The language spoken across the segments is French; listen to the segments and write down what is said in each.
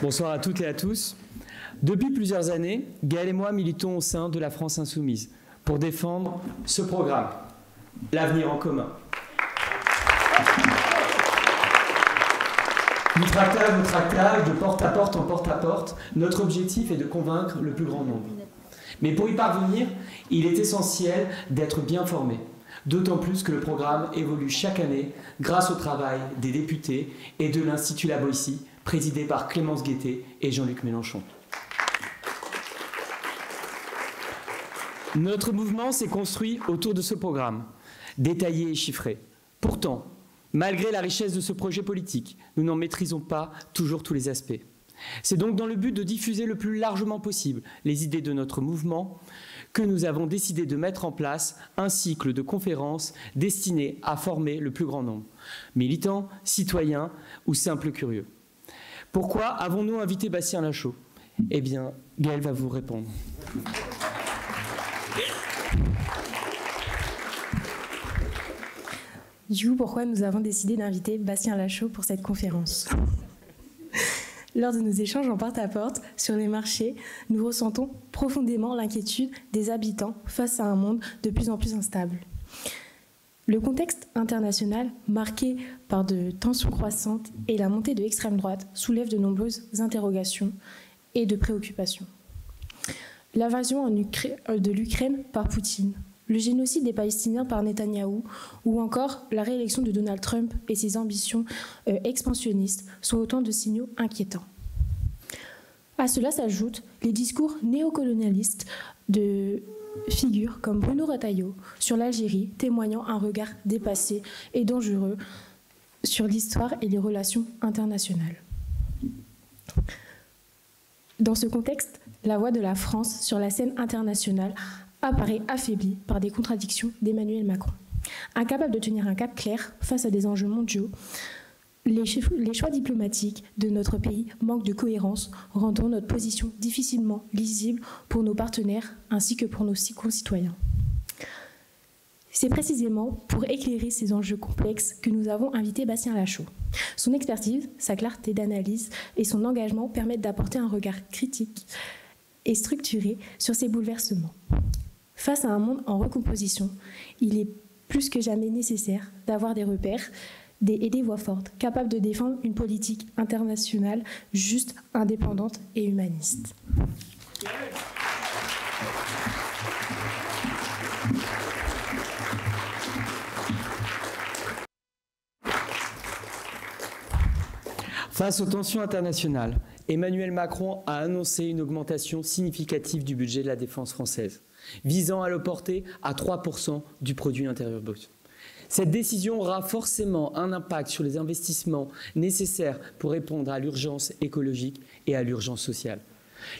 Bonsoir à toutes et à tous. Depuis plusieurs années, Gaël et moi militons au sein de la France Insoumise pour défendre ce programme, l'avenir en commun. Du tractage au tractage, de porte à porte en porte à porte, notre objectif est de convaincre le plus grand nombre. Mais pour y parvenir, il est essentiel d'être bien formé. D'autant plus que le programme évolue chaque année grâce au travail des députés et de l'Institut La Boétie, présidé par Clémence Guettet et Jean-Luc Mélenchon. Notre mouvement s'est construit autour de ce programme, détaillé et chiffré. Pourtant, malgré la richesse de ce projet politique, nous n'en maîtrisons pas toujours tous les aspects. C'est donc dans le but de diffuser le plus largement possible les idées de notre mouvement que nous avons décidé de mettre en place un cycle de conférences destiné à former le plus grand nombre, militants, citoyens ou simples curieux. Pourquoi avons-nous invité Bastien Lachaud? Eh bien, Gaël va vous répondre. Du coup, pourquoi nous avons décidé d'inviter Bastien Lachaud pour cette conférence? Lors de nos échanges en porte-à-porte sur les marchés, nous ressentons profondément l'inquiétude des habitants face à un monde de plus en plus instable. Le contexte international, marqué par de tensions croissantes et la montée de l'extrême droite, soulève de nombreuses interrogations et de préoccupations. L'invasion de l'Ukraine par Poutine, le génocide des Palestiniens par Netanyahou ou encore la réélection de Donald Trump et ses ambitions expansionnistes sont autant de signaux inquiétants. À cela s'ajoutent les discours néocolonialistes de figures comme Bruno Retailleau sur l'Algérie, témoignant un regard dépassé et dangereux sur l'histoire et les relations internationales. Dans ce contexte, la voix de la France sur la scène internationale apparaît affaibli par des contradictions d'Emmanuel Macron. Incapable de tenir un cap clair face à des enjeux mondiaux, les choix diplomatiques de notre pays manquent de cohérence, rendant notre position difficilement lisible pour nos partenaires ainsi que pour nos concitoyens. C'est précisément pour éclairer ces enjeux complexes que nous avons invité Bastien Lachaud. Son expertise, sa clarté d'analyse et son engagement permettent d'apporter un regard critique et structuré sur ces bouleversements. Face à un monde en recomposition, il est plus que jamais nécessaire d'avoir des repères et des voix fortes, capables de défendre une politique internationale juste, indépendante et humaniste. Face aux tensions internationales, Emmanuel Macron a annoncé une augmentation significative du budget de la défense française, visant à le porter à 3% du produit intérieur brut. Cette décision aura forcément un impact sur les investissements nécessaires pour répondre à l'urgence écologique et à l'urgence sociale.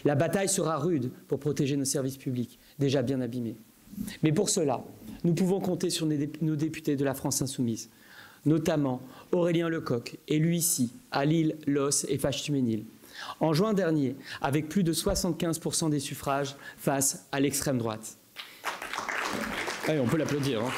La bataille sera rude pour protéger nos services publics, déjà bien abîmés. Mais pour cela, nous pouvons compter sur nos députés de la France Insoumise, notamment Aurélien Lecoq, élu ici, à Lille, Los et Faches-Tuménil. En juin dernier, avec plus de 75% des suffrages face à l'extrême droite. Allez, on peut l'applaudir. Hein.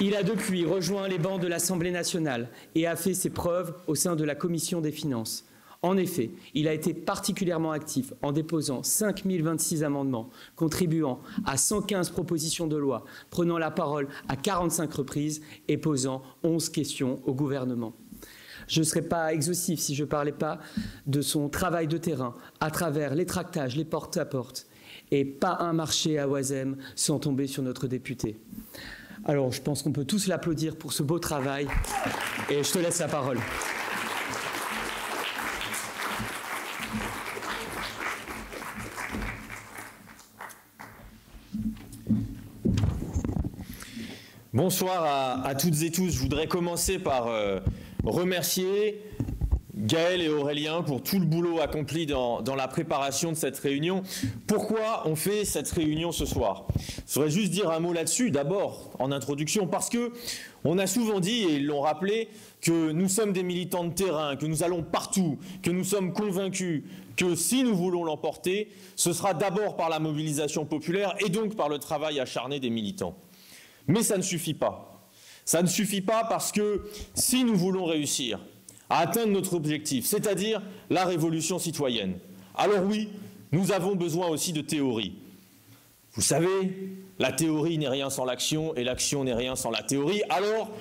Il a depuis rejoint les bancs de l'Assemblée nationale et a fait ses preuves au sein de la Commission des finances. En effet, il a été particulièrement actif en déposant 5026 amendements, contribuant à 115 propositions de loi, prenant la parole à 45 reprises et posant 11 questions au gouvernement. Je ne serais pas exhaustif si je ne parlais pas de son travail de terrain à travers les tractages, les porte-à-porte. Et pas un marché à Oisem sans tomber sur notre député. Alors, je pense qu'on peut tous l'applaudir pour ce beau travail. Et je te laisse la parole. Bonsoir à toutes et tous. Je voudrais commencer par remercier Gaël et Aurélien pour tout le boulot accompli dans la préparation de cette réunion. Pourquoi on fait cette réunion ce soir? Je voudrais juste dire un mot là-dessus, d'abord en introduction, parce que on a souvent dit, et ils l'ont rappelé, que nous sommes des militants de terrain, que nous allons partout, que nous sommes convaincus que si nous voulons l'emporter, ce sera d'abord par la mobilisation populaire et donc par le travail acharné des militants. Mais ça ne suffit pas. Ça ne suffit pas parce que si nous voulons réussir à atteindre notre objectif, c'est-à-dire la révolution citoyenne. Alors oui, nous avons besoin aussi de théorie. Vous savez, la théorie n'est rien sans l'action et l'action n'est rien sans la théorie. Alors,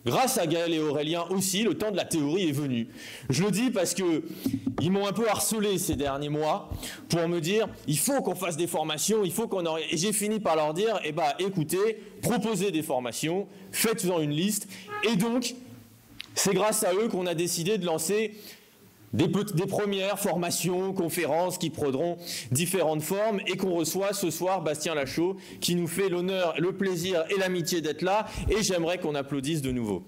grâce à Gaël et Aurélien aussi, le temps de la théorie est venu. Je le dis parce qu'ils m'ont un peu harcelé ces derniers mois pour me dire il faut qu'on fasse des formations, il faut qu'on en... Et j'ai fini par leur dire écoutez, proposez des formations, faites-en une liste. Et donc, c'est grâce à eux qu'on a décidé de lancer des premières formations, conférences qui prendront différentes formes et qu'on reçoit ce soir Bastien Lachaud qui nous fait l'honneur, le plaisir et l'amitié d'être là et j'aimerais qu'on applaudisse de nouveau.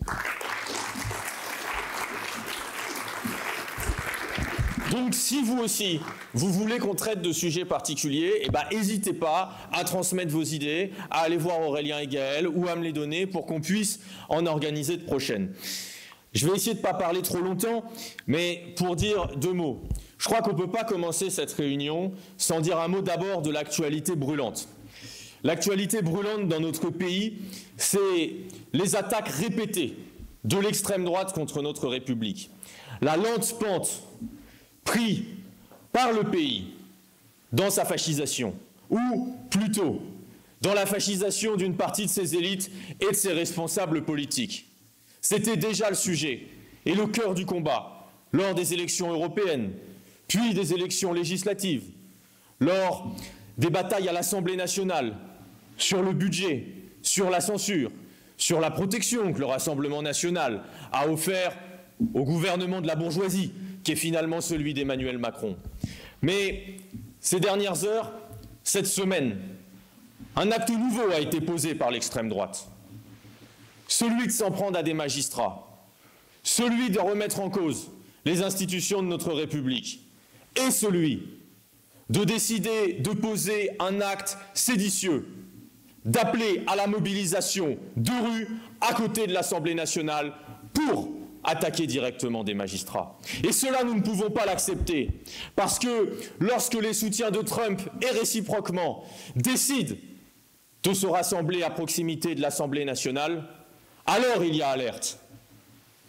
Donc si vous aussi, vous voulez qu'on traite de sujets particuliers, n'hésitez pas à transmettre vos idées, à aller voir Aurélien et Gaël ou à me les donner pour qu'on puisse en organiser de prochaines. Je vais essayer de ne pas parler trop longtemps, mais pour dire 2 mots. Je crois qu'on ne peut pas commencer cette réunion sans dire un mot d'abord de l'actualité brûlante. L'actualité brûlante dans notre pays, c'est les attaques répétées de l'extrême droite contre notre République. La lente pente prise par le pays dans sa fascisation, ou plutôt dans la fascisation d'une partie de ses élites et de ses responsables politiques. C'était déjà le sujet et le cœur du combat lors des élections européennes, puis des élections législatives, lors des batailles à l'Assemblée nationale, sur le budget, sur la censure, sur la protection que le Rassemblement national a offert au gouvernement de la bourgeoisie, qui est finalement celui d'Emmanuel Macron. Mais ces dernières heures, cette semaine, un acte nouveau a été posé par l'extrême droite. Celui de s'en prendre à des magistrats, celui de remettre en cause les institutions de notre République et celui de décider de poser un acte séditieux, d'appeler à la mobilisation de rue à côté de l'Assemblée nationale pour attaquer directement des magistrats. Et cela, nous ne pouvons pas l'accepter, parce que lorsque les soutiens de Trump et réciproquement décident de se rassembler à proximité de l'Assemblée nationale, alors il y a alerte.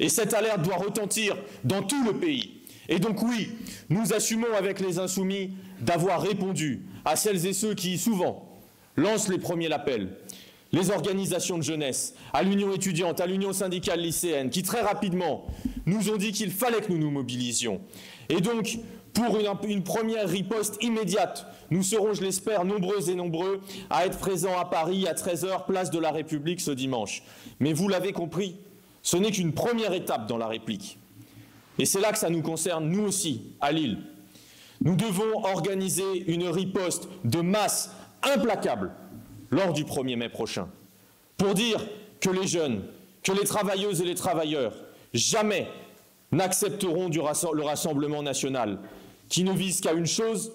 Et cette alerte doit retentir dans tout le pays. Et donc oui, nous assumons avec les Insoumis d'avoir répondu à celles et ceux qui, souvent, lancent les premiers appels. Les organisations de jeunesse, à l'Union étudiante, à l'Union syndicale lycéenne, qui très rapidement nous ont dit qu'il fallait que nous nous mobilisions. Et donc, pour une première riposte immédiate, nous serons, je l'espère, nombreuses et nombreux à être présents à Paris à 13h, place de la République ce dimanche. Mais vous l'avez compris, ce n'est qu'une première étape dans la réplique. Et c'est là que ça nous concerne, nous aussi, à Lille. Nous devons organiser une riposte de masse implacable lors du 1er mai prochain, pour dire que les jeunes, que les travailleuses et les travailleurs, jamais n'accepteront le Rassemblement national, qui ne vise qu'à une chose,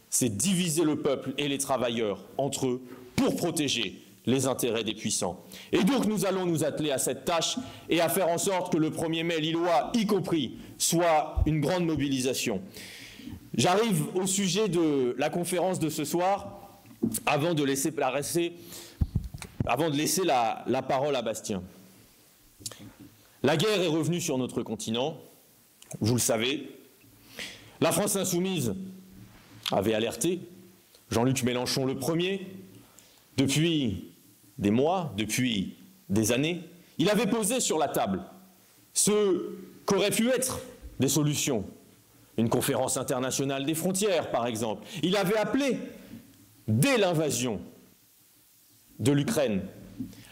c'est diviser le peuple et les travailleurs entre eux pour protéger les intérêts des puissants. Et donc nous allons nous atteler à cette tâche et à faire en sorte que le 1er mai lillois, y compris, soit une grande mobilisation. J'arrive au sujet de la conférence de ce soir, avant de laisser la parole à Bastien. La guerre est revenue sur notre continent, vous le savez. La France insoumise avait alerté, Jean-Luc Mélenchon le premier, depuis des mois, depuis des années. Il avait posé sur la table ce qu'auraient pu être des solutions. Une conférence internationale des frontières, par exemple. Il avait appelé, dès l'invasion de l'Ukraine,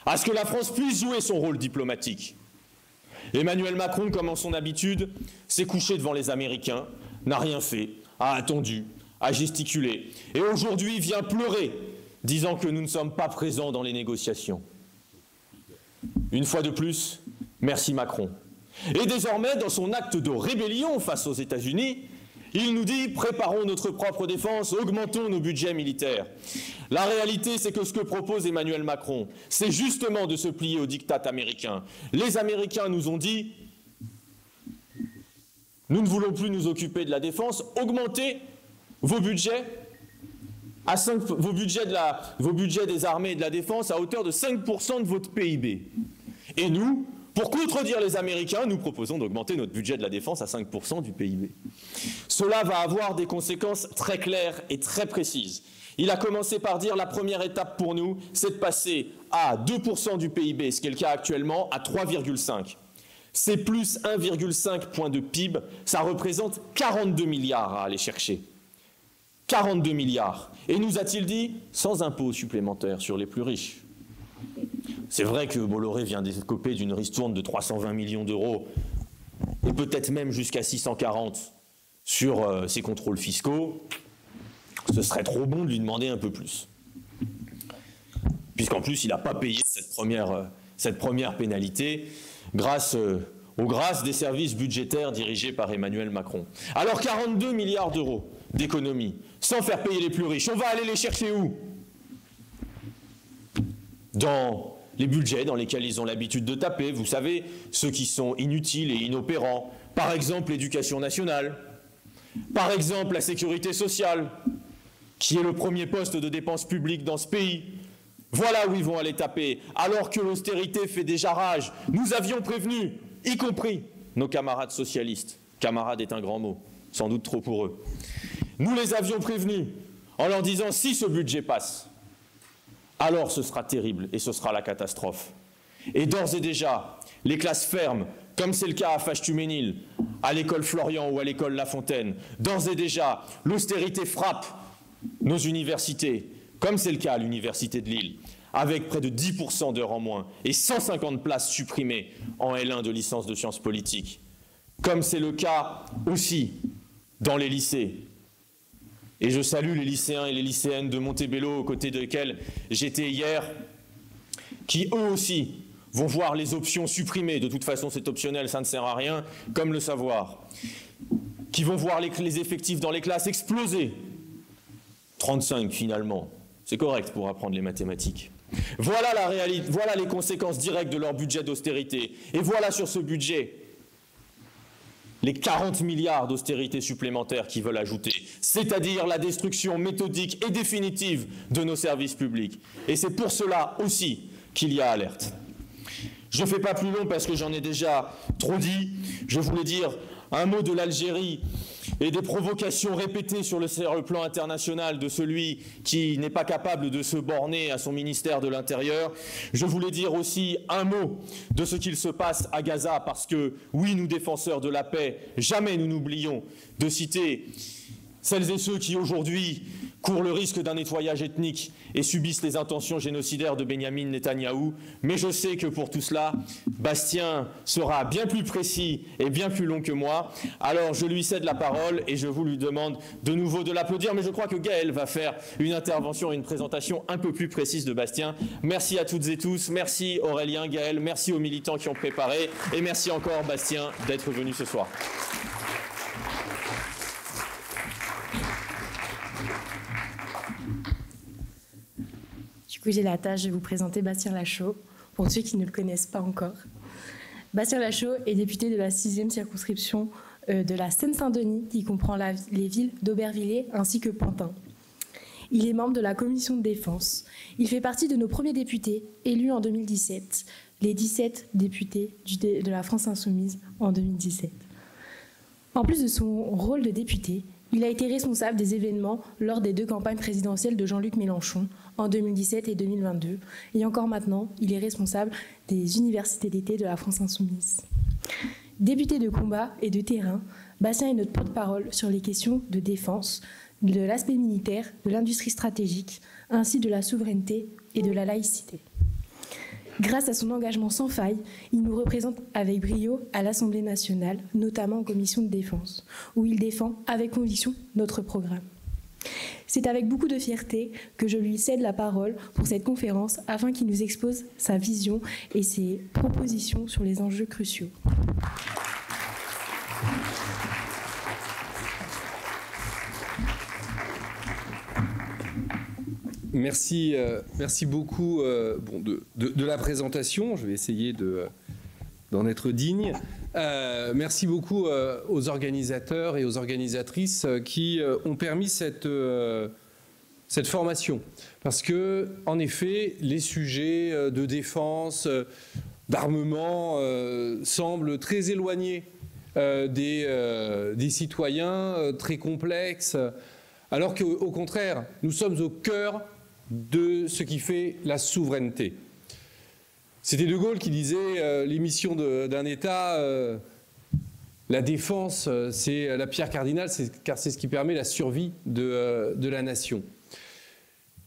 à ce que la France puisse jouer son rôle diplomatique. Emmanuel Macron, comme en son habitude, s'est couché devant les Américains, n'a rien fait, a attendu, a gesticulé, et aujourd'hui vient pleurer, disant que nous ne sommes pas présents dans les négociations. Une fois de plus, merci Macron. Et désormais, dans son acte de rébellion face aux États-Unis, il nous dit « préparons notre propre défense, augmentons nos budgets militaires ». La réalité, c'est que ce que propose Emmanuel Macron, c'est justement de se plier au diktat américain. Les Américains nous ont dit « nous ne voulons plus nous occuper de la défense, augmentez vos budgets, vos budgets des armées et de la défense à hauteur de 5% de votre PIB. Et nous, Pour contredire les Américains, nous proposons d'augmenter notre budget de la défense à 5% du PIB. Cela va avoir des conséquences très claires et très précises. Il a commencé par dire la première étape pour nous, c'est de passer à 2% du PIB, ce qui est le cas actuellement, à 3,5%. C'est plus 1,5 point de PIB, ça représente 42 milliards à aller chercher. 42 milliards. Et nous a-t-il dit, sans impôts supplémentaires sur les plus riches. C'est vrai que Bolloré vient d'écoper d'une ristourne de 320 millions d'euros, et peut-être même jusqu'à 640 sur ses contrôles fiscaux. Ce serait trop bon de lui demander un peu plus. Puisqu'en plus, il n'a pas payé cette première pénalité grâce aux grâces des services budgétaires dirigés par Emmanuel Macron. Alors 42 milliards d'euros d'économies, sans faire payer les plus riches, on va aller les chercher où? Dans les budgets dans lesquels ils ont l'habitude de taper, vous savez, ceux qui sont inutiles et inopérants. Par exemple, l'éducation nationale. Par exemple, la sécurité sociale, qui est le premier poste de dépenses publiques dans ce pays. Voilà où ils vont aller taper, alors que l'austérité fait déjà rage. Nous avions prévenu, y compris nos camarades socialistes. Camarades est un grand mot, sans doute trop pour eux. Nous les avions prévenus en leur disant si ce budget passe, alors ce sera terrible et ce sera la catastrophe. Et d'ores et déjà, les classes ferment, comme c'est le cas à Fâche-Tuménil, à l'école Florian ou à l'école La Fontaine. D'ores et déjà, l'austérité frappe nos universités, comme c'est le cas à l'université de Lille, avec près de 10% d'heures en moins et 150 places supprimées en L1 de licence de sciences politiques, comme c'est le cas aussi dans les lycées. Et je salue les lycéens et les lycéennes de Montebello, aux côtés desquels j'étais hier, qui eux aussi vont voir les options supprimées. De toute façon, c'est optionnel, ça ne sert à rien, comme le savoir. Qui vont voir les effectifs dans les classes exploser. 35 finalement, c'est correct pour apprendre les mathématiques. Voilà la réalité, voilà les conséquences directes de leur budget d'austérité. Et voilà sur ce budget les 40 milliards d'austérité supplémentaires qu'ils veulent ajouter, c'est-à-dire la destruction méthodique et définitive de nos services publics. Et c'est pour cela aussi qu'il y a alerte. Je ne fais pas plus long parce que j'en ai déjà trop dit. Je voulais dire un mot de l'Algérie et des provocations répétées sur le plan international de celui qui n'est pas capable de se borner à son ministère de l'Intérieur. Je voulais dire aussi un mot de ce qu'il se passe à Gaza, parce que, oui, nous défenseurs de la paix, jamais nous n'oublions de citer celles et ceux qui aujourd'hui courent le risque d'un nettoyage ethnique et subissent les intentions génocidaires de Benyamin Netanyahou. Mais je sais que pour tout cela, Bastien sera bien plus précis et bien plus long que moi. Alors je lui cède la parole et je vous lui demande de nouveau de l'applaudir. Mais je crois que Gaël va faire une intervention et une présentation un peu plus précise de Bastien. Merci à toutes et tous. Merci Aurélien, Gaël. Merci aux militants qui ont préparé. Et merci encore Bastien d'être venu ce soir. J'ai la tâche de vous présenter Bastien Lachaud, pour ceux qui ne le connaissent pas encore. Bastien Lachaud est député de la 6e circonscription de la Seine-Saint-Denis, qui comprend les villes d'Aubervilliers ainsi que Pantin. Il est membre de la commission de défense. Il fait partie de nos premiers députés, élus en 2017, les 17 députés de la France Insoumise en 2017. En plus de son rôle de député, il a été responsable des événements lors des 2 campagnes présidentielles de Jean-Luc Mélenchon en 2017 et 2022. Et encore maintenant, il est responsable des universités d'été de la France Insoumise. Député de combat et de terrain, Bastien est notre porte-parole sur les questions de défense, de l'aspect militaire, de l'industrie stratégique, ainsi de la souveraineté et de la laïcité. Grâce à son engagement sans faille, il nous représente avec brio à l'Assemblée nationale, notamment en commission de défense, où il défend avec conviction notre programme. C'est avec beaucoup de fierté que je lui cède la parole pour cette conférence afin qu'il nous expose sa vision et ses propositions sur les enjeux cruciaux. Merci beaucoup de la présentation. Je vais essayer d'en être digne. Merci beaucoup aux organisateurs et aux organisatrices qui ont permis cette formation. Parce que, en effet, les sujets de défense, d'armement semble très éloigné des citoyens, très complexe, alors qu'au contraire, nous sommes au cœur de ce qui fait la souveraineté. C'était De Gaulle qui disait les missions d'un État, la défense, c'est la pierre cardinale, car c'est ce qui permet la survie de la nation.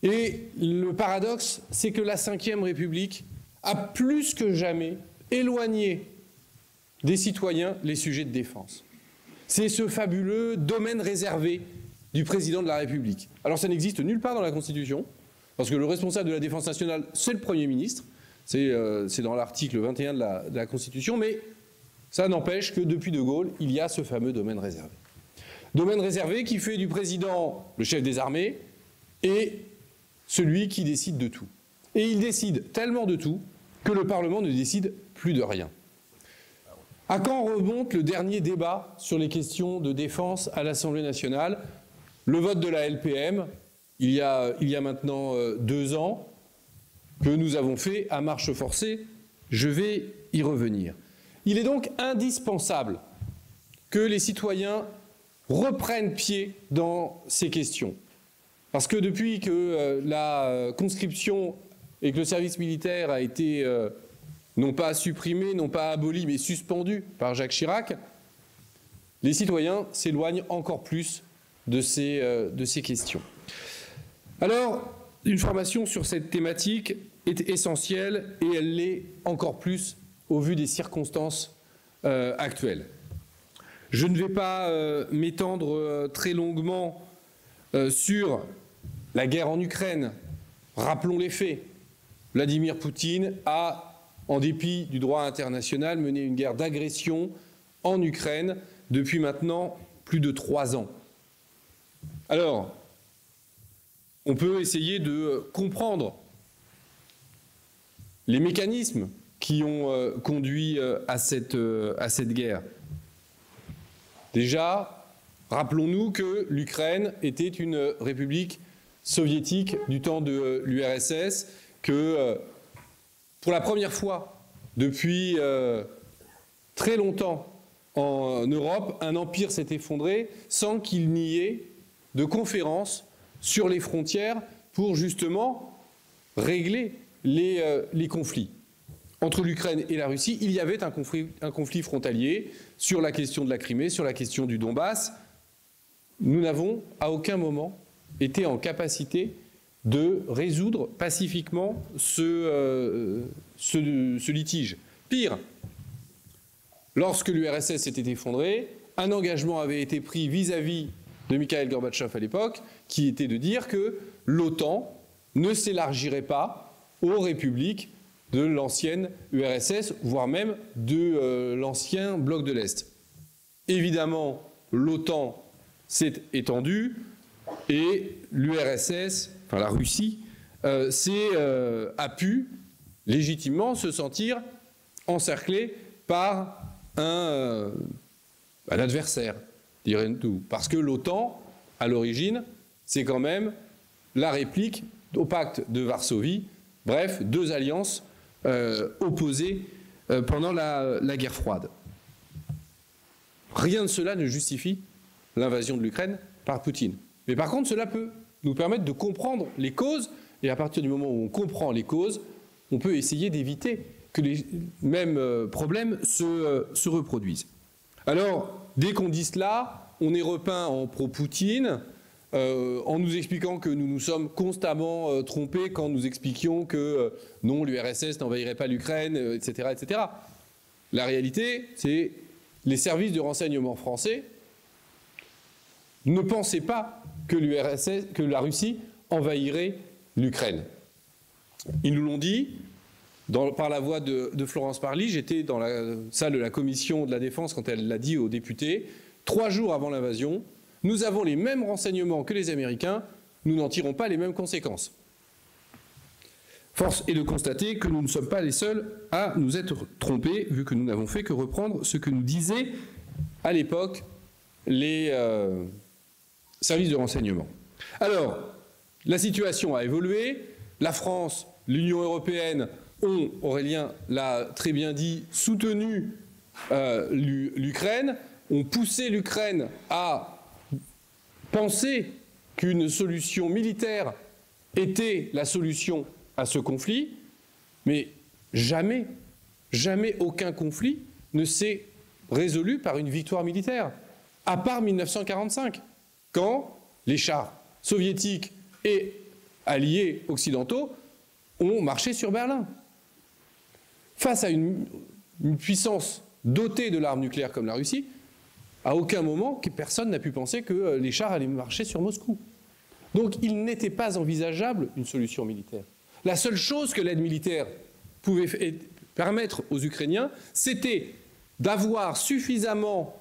Et le paradoxe, c'est que la Ve République a plus que jamais éloigné des citoyens les sujets de défense. C'est ce fabuleux domaine réservé du président de la République. Alors ça n'existe nulle part dans la Constitution, parce que le responsable de la défense nationale, c'est le Premier ministre, c'est dans l'article 21 de la Constitution, mais ça n'empêche que depuis De Gaulle, il y a ce fameux domaine réservé. Domaine réservé qui fait du président le chef des armées et celui qui décide de tout. Et il décide tellement de tout que le Parlement ne décide plus de rien. À quand remonte le dernier débat sur les questions de défense à l'Assemblée nationale? Le vote de la LPM, il y a maintenant 2 ans, que nous avons fait à marche forcée. Je vais y revenir. Il est donc indispensable que les citoyens reprennent pied dans ces questions. Parce que depuis que la conscription et que le service militaire a été non pas supprimé, non pas aboli, mais suspendu par Jacques Chirac, les citoyens s'éloignent encore plus de ces questions. Alors, une formation sur cette thématique est essentielle et elle l'est encore plus au vu des circonstances actuelles. Je ne vais pas m'étendre très longuement sur la guerre en Ukraine. Rappelons les faits. Vladimir Poutine a, en dépit du droit international, mené une guerre d'agression en Ukraine depuis maintenant plus de 3 ans. Alors, on peut essayer de comprendre les mécanismes qui ont conduit à cette guerre. Déjà, rappelons-nous que l'Ukraine était une république soviétique du temps de l'URSS, que pour la première fois depuis très longtemps en Europe, un empire s'est effondré sans qu'il n'y ait de conférence sur les frontières pour justement régler les conflits. Entre l'Ukraine et la Russie, il y avait un conflit frontalier sur la question de la Crimée, sur la question du Donbass. Nous n'avons à aucun moment été en capacité de résoudre pacifiquement ce litige. Pire, lorsque l'URSS s'était effondrée, un engagement avait été pris vis-à-vis de Mikhaïl Gorbatchev à l'époque, qui était de dire que l'OTAN ne s'élargirait pas aux républiques de l'ancienne URSS, voire même de l'ancien bloc de l'Est. Évidemment, l'OTAN s'est étendue et l'URSS, enfin la Russie, a pu légitimement se sentir encerclée par un adversaire, dirait-on. Parce que l'OTAN, à l'origine, c'est quand même la réplique au pacte de Varsovie, bref, 2 alliances opposées pendant la guerre froide. Rien de cela ne justifie l'invasion de l'Ukraine par Poutine. Mais par contre, cela peut nous permettre de comprendre les causes, et à partir du moment où on comprend les causes, on peut essayer d'éviter que les mêmes problèmes se reproduisent. Alors, dès qu'on dit cela, on est repeint en pro-Poutine, en nous expliquant que nous nous sommes constamment trompés quand nous expliquions que non, l'URSS n'envahirait pas l'Ukraine, etc., etc. La réalité, c'est les services de renseignement français ne pensaient pas que la Russie envahirait l'Ukraine. Ils nous l'ont dit par la voix de Florence Parly. J'étais dans la salle de la commission de la Défense quand elle l'a dit aux députés. 3 jours avant l'invasion, nous avons les mêmes renseignements que les Américains, nous n'en tirons pas les mêmes conséquences. Force est de constater que nous ne sommes pas les seuls à nous être trompés, vu que nous n'avons fait que reprendre ce que nous disaient à l'époque les services de renseignement. Alors, la situation a évolué, la France, l'Union européenne ont, Aurélien l'a très bien dit, soutenu l'Ukraine, ont poussé l'Ukraine à penser qu'une solution militaire était la solution à ce conflit, mais jamais aucun conflit ne s'est résolu par une victoire militaire, à part 1945, quand les chars soviétiques et alliés occidentaux ont marché sur Berlin. Face à une puissance dotée de l'arme nucléaire comme la Russie, à aucun moment, personne n'a pu penser que les chars allaient marcher sur Moscou. Donc il n'était pas envisageable une solution militaire. La seule chose que l'aide militaire pouvait permettre aux Ukrainiens, c'était d'avoir suffisamment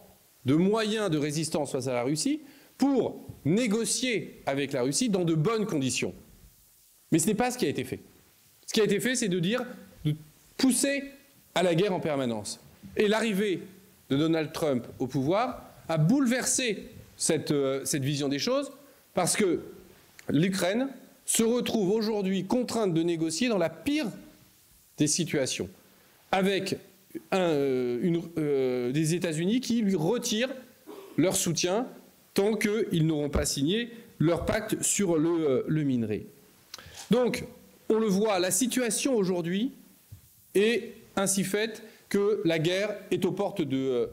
de moyens de résistance face à la Russie pour négocier avec la Russie dans de bonnes conditions. Mais ce n'est pas ce qui a été fait. Ce qui a été fait, c'est de pousser à la guerre en permanence. Et l'arrivée de Donald Trump au pouvoir a bouleversé cette vision des choses, parce que l'Ukraine se retrouve aujourd'hui contrainte de négocier dans la pire des situations, avec des États-Unis qui lui retirent leur soutien tant qu'ils n'auront pas signé leur pacte sur le minerai. Donc, on le voit, la situation aujourd'hui est ainsi faite que la guerre est aux portes de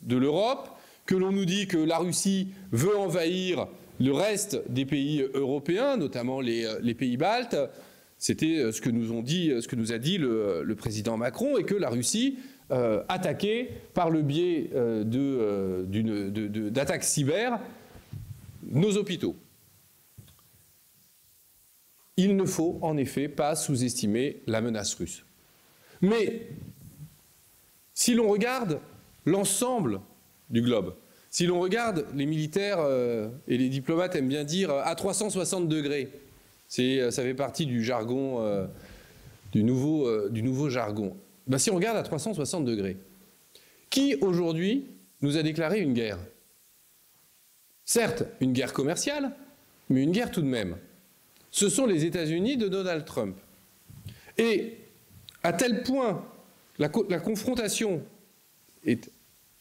l'Europe, que l'on nous dit que la Russie veut envahir le reste des pays européens, notamment les pays baltes. C'était ce que nous a dit le président Macron, et que la Russie attaquait par le biais d'attaques cyber nos hôpitaux. Il ne faut en effet pas sous-estimer la menace russe. Mais si l'on regarde l'ensemble du globe, si l'on regarde les militaires et les diplomates aiment bien dire à 360 degrés, ça fait partie du jargon, du nouveau jargon. Ben, si on regarde à 360 degrés, qui aujourd'hui nous a déclaré une guerre? Certes, une guerre commerciale, mais une guerre tout de même. Ce sont les États-Unis de Donald Trump. Et à tel point, la confrontation est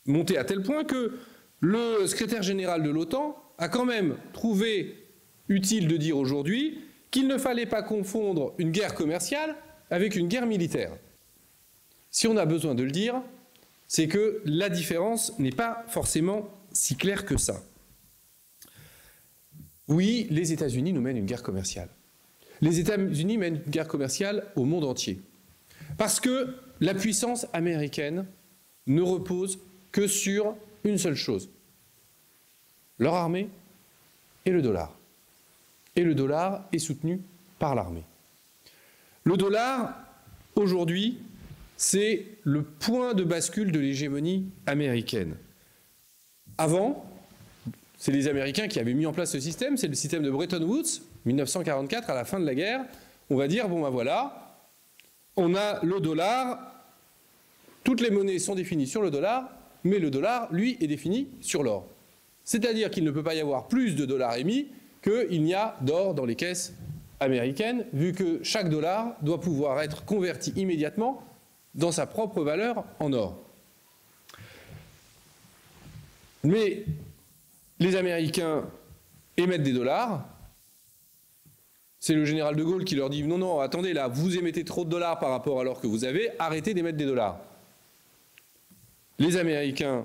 montée à tel point que le secrétaire général de l'OTAN a quand même trouvé utile de dire aujourd'hui qu'il ne fallait pas confondre une guerre commerciale avec une guerre militaire. Si on a besoin de le dire, c'est que la différence n'est pas forcément si claire que ça. Oui, les États-Unis nous mènent une guerre commerciale. Les États-Unis mènent une guerre commerciale au monde entier. Parce que la puissance américaine ne repose que sur une seule chose: leur armée et le dollar. Et le dollar est soutenu par l'armée. Le dollar, aujourd'hui, c'est le point de bascule de l'hégémonie américaine. Avant, c'est les Américains qui avaient mis en place ce système, c'est le système de Bretton Woods, 1944, à la fin de la guerre. On va dire, bon ben voilà, on a le dollar, toutes les monnaies sont définies sur le dollar, mais le dollar, lui, est défini sur l'or. C'est-à-dire qu'il ne peut pas y avoir plus de dollars émis qu'il n'y a d'or dans les caisses américaines, vu que chaque dollar doit pouvoir être converti immédiatement dans sa propre valeur en or. Mais les Américains émettent des dollars. C'est le général de Gaulle qui leur dit « Non, non, attendez là, vous émettez trop de dollars par rapport à l'or que vous avez, arrêtez d'émettre des dollars. » Les Américains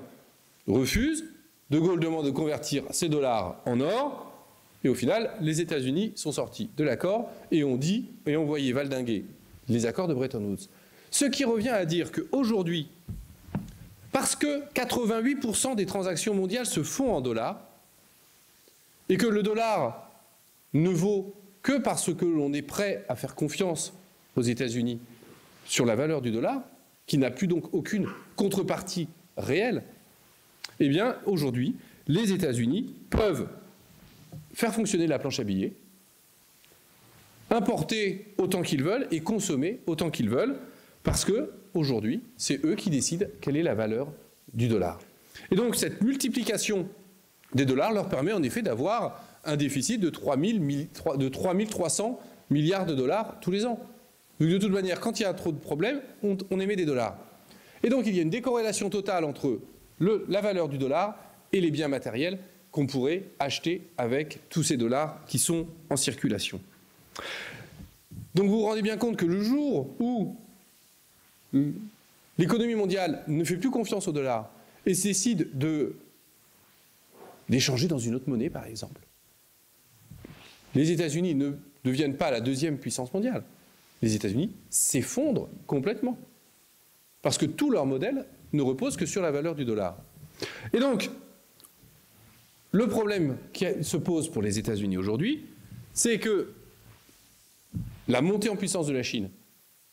refusent. De Gaulle demande de convertir ces dollars en or. Et au final, les États-Unis sont sortis de l'accord et ont voyé valdinguer les accords de Bretton Woods. Ce qui revient à dire qu'aujourd'hui, parce que 88% des transactions mondiales se font en dollars, et que le dollar ne vaut que parce que l'on est prêt à faire confiance aux États-Unis sur la valeur du dollar, qui n'a plus donc aucune contrepartie réelle, eh bien, aujourd'hui, les États-Unis peuvent faire fonctionner la planche à billets, importer autant qu'ils veulent et consommer autant qu'ils veulent, parce que aujourd'hui, c'est eux qui décident quelle est la valeur du dollar. Et donc, cette multiplication des dollars leur permet en effet d'avoir un déficit de 3 300 milliards de dollars tous les ans. Donc de toute manière, quand il y a trop de problèmes, on émet des dollars. Et donc il y a une décorrélation totale entre la valeur du dollar et les biens matériels qu'on pourrait acheter avec tous ces dollars qui sont en circulation. Donc vous vous rendez bien compte que le jour où l'économie mondiale ne fait plus confiance au dollar et décide d'échanger dans une autre monnaie, par exemple, les États-Unis ne deviennent pas la deuxième puissance mondiale. Les États-Unis s'effondrent complètement. Parce que tout leur modèle ne repose que sur la valeur du dollar. Et donc, le problème qui se pose pour les États-Unis aujourd'hui, c'est que la montée en puissance de la Chine,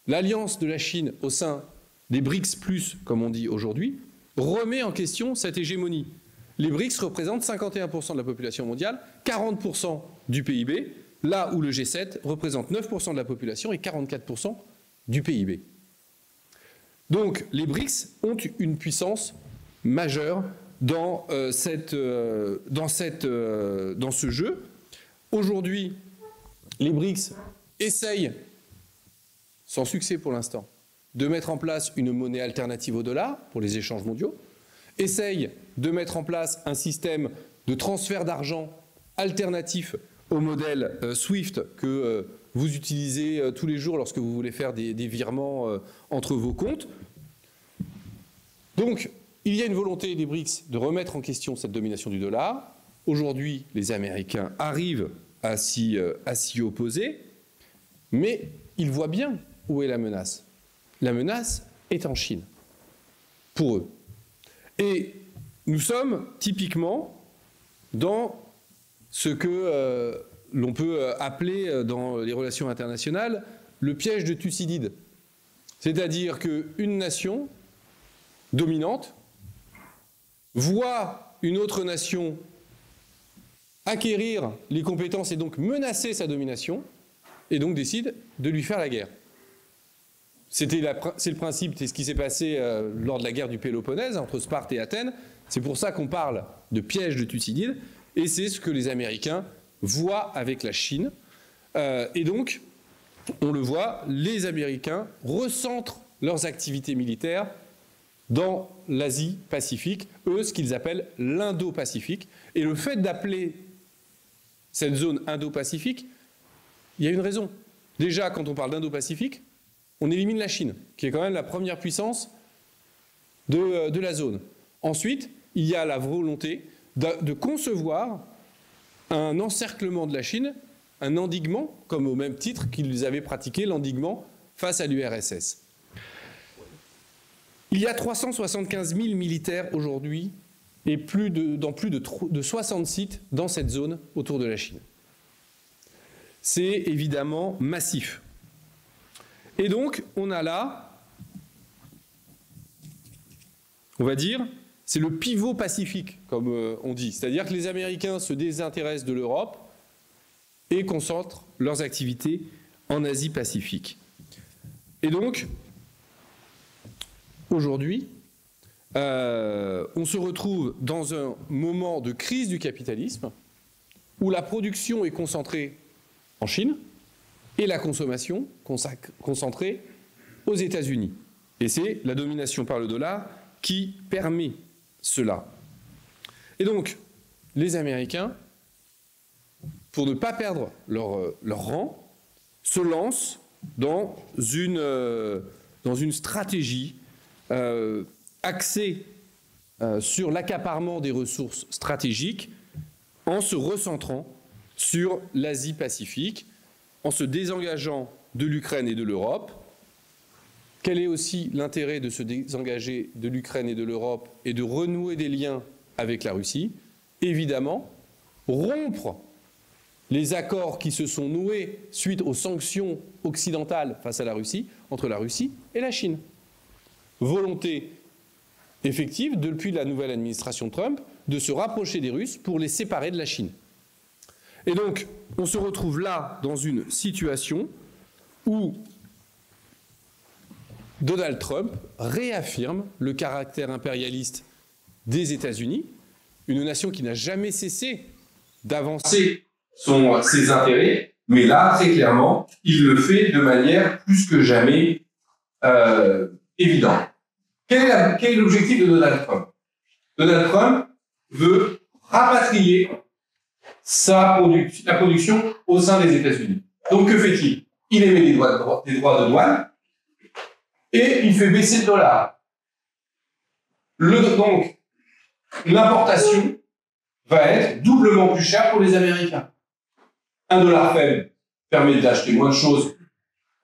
l'alliance de la Chine au sein des BRICS+, comme on dit aujourd'hui, remet en question cette hégémonie. Les BRICS représentent 51% de la population mondiale, 40% du PIB, là où le G7 représente 9% de la population et 44% du PIB. Donc les BRICS ont une puissance majeure dans ce jeu. Aujourd'hui, les BRICS essayent, sans succès pour l'instant, de mettre en place une monnaie alternative au dollar pour les échanges mondiaux, essayent de mettre en place un système de transfert d'argent alternatif au modèle SWIFT que vous utilisez tous les jours lorsque vous voulez faire des virements entre vos comptes. Donc, il y a une volonté des BRICS de remettre en question cette domination du dollar. Aujourd'hui, les Américains arrivent à s'y opposer, mais ils voient bien où est la menace. La menace est en Chine, pour eux. Et nous sommes typiquement dans ce que l'on peut appeler dans les relations internationales le piège de Thucydide. C'est-à-dire qu'une nation dominante voit une autre nation acquérir les compétences et donc menacer sa domination, et donc décide de lui faire la guerre. C'est le principe, c'est ce qui s'est passé lors de la guerre du Péloponnèse entre Sparte et Athènes. C'est pour ça qu'on parle de piège de Thucydide, et c'est ce que les Américains voient avec la Chine. Et donc, on le voit, les Américains recentrent leurs activités militaires dans l'Asie-Pacifique, eux, ce qu'ils appellent l'Indo-Pacifique. Et le fait d'appeler cette zone Indo-Pacifique, il y a une raison. Déjà, quand on parle d'Indo-Pacifique, on élimine la Chine, qui est quand même la première puissance de la zone. Ensuite, il y a la volonté de concevoir un encerclement de la Chine, un endiguement, comme au même titre qu'ils avaient pratiqué l'endiguement face à l'URSS. Il y a 375 000 militaires aujourd'hui et dans plus de 60 sites dans cette zone autour de la Chine. C'est évidemment massif. Et donc, on a là, on va dire, c'est le pivot pacifique, comme on dit. C'est-à-dire que les Américains se désintéressent de l'Europe et concentrent leurs activités en Asie-Pacifique. Et donc, aujourd'hui, on se retrouve dans un moment de crise du capitalisme où la production est concentrée en Chine et la consommation concentrée aux États-Unis. Et c'est la domination par le dollar qui permet cela. Et donc, les Américains, pour ne pas perdre leur rang, se lancent dans une stratégie axée sur l'accaparement des ressources stratégiques en se recentrant sur l'Asie-Pacifique, en se désengageant de l'Ukraine et de l'Europe. Quel est aussi l'intérêt de se désengager de l'Ukraine et de l'Europe et de renouer des liens avec la Russie? Évidemment, rompre les accords qui se sont noués suite aux sanctions occidentales face à la Russie, entre la Russie et la Chine. Volonté effective, depuis la nouvelle administration Trump, de se rapprocher des Russes pour les séparer de la Chine. Et donc, on se retrouve là dans une situation où Donald Trump réaffirme le caractère impérialiste des États-Unis, une nation qui n'a jamais cessé d'avancer ses intérêts, Mais là, très clairement, il le fait de manière plus que jamais évidente. Quel est l'objectif de Donald Trump? Donald Trump veut rapatrier la production au sein des États-Unis. Donc, que fait-il? Il émet des droits de douane et il fait baisser le dollar. Donc, l'importation va être doublement plus chère pour les Américains. Un dollar faible permet d'acheter moins de choses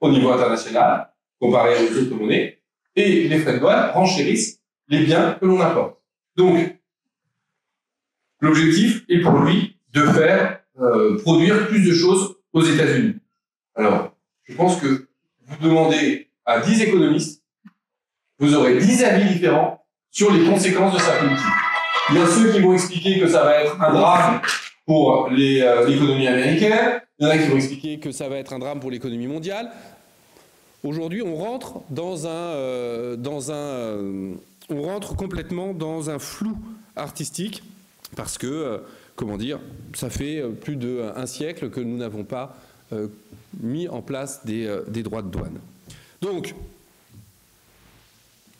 au niveau international, comparé aux autres monnaies, et les frais de douane renchérissent les biens que l'on importe. Donc, l'objectif est pour lui de faire produire plus de choses aux États-Unis. Alors, je pense que vous demandez à 10 économistes, vous aurez 10 avis différents sur les conséquences de sa politique. Il y a ceux qui vont expliquer que ça va être un drame pour l'économie américaine, il y en a qui vont expliquer que ça va être un drame pour l'économie mondiale. Aujourd'hui, on rentre on rentre complètement dans un flou artistique parce que, comment dire, ça fait plus d'un siècle que nous n'avons pas mis en place des droits de douane. Donc,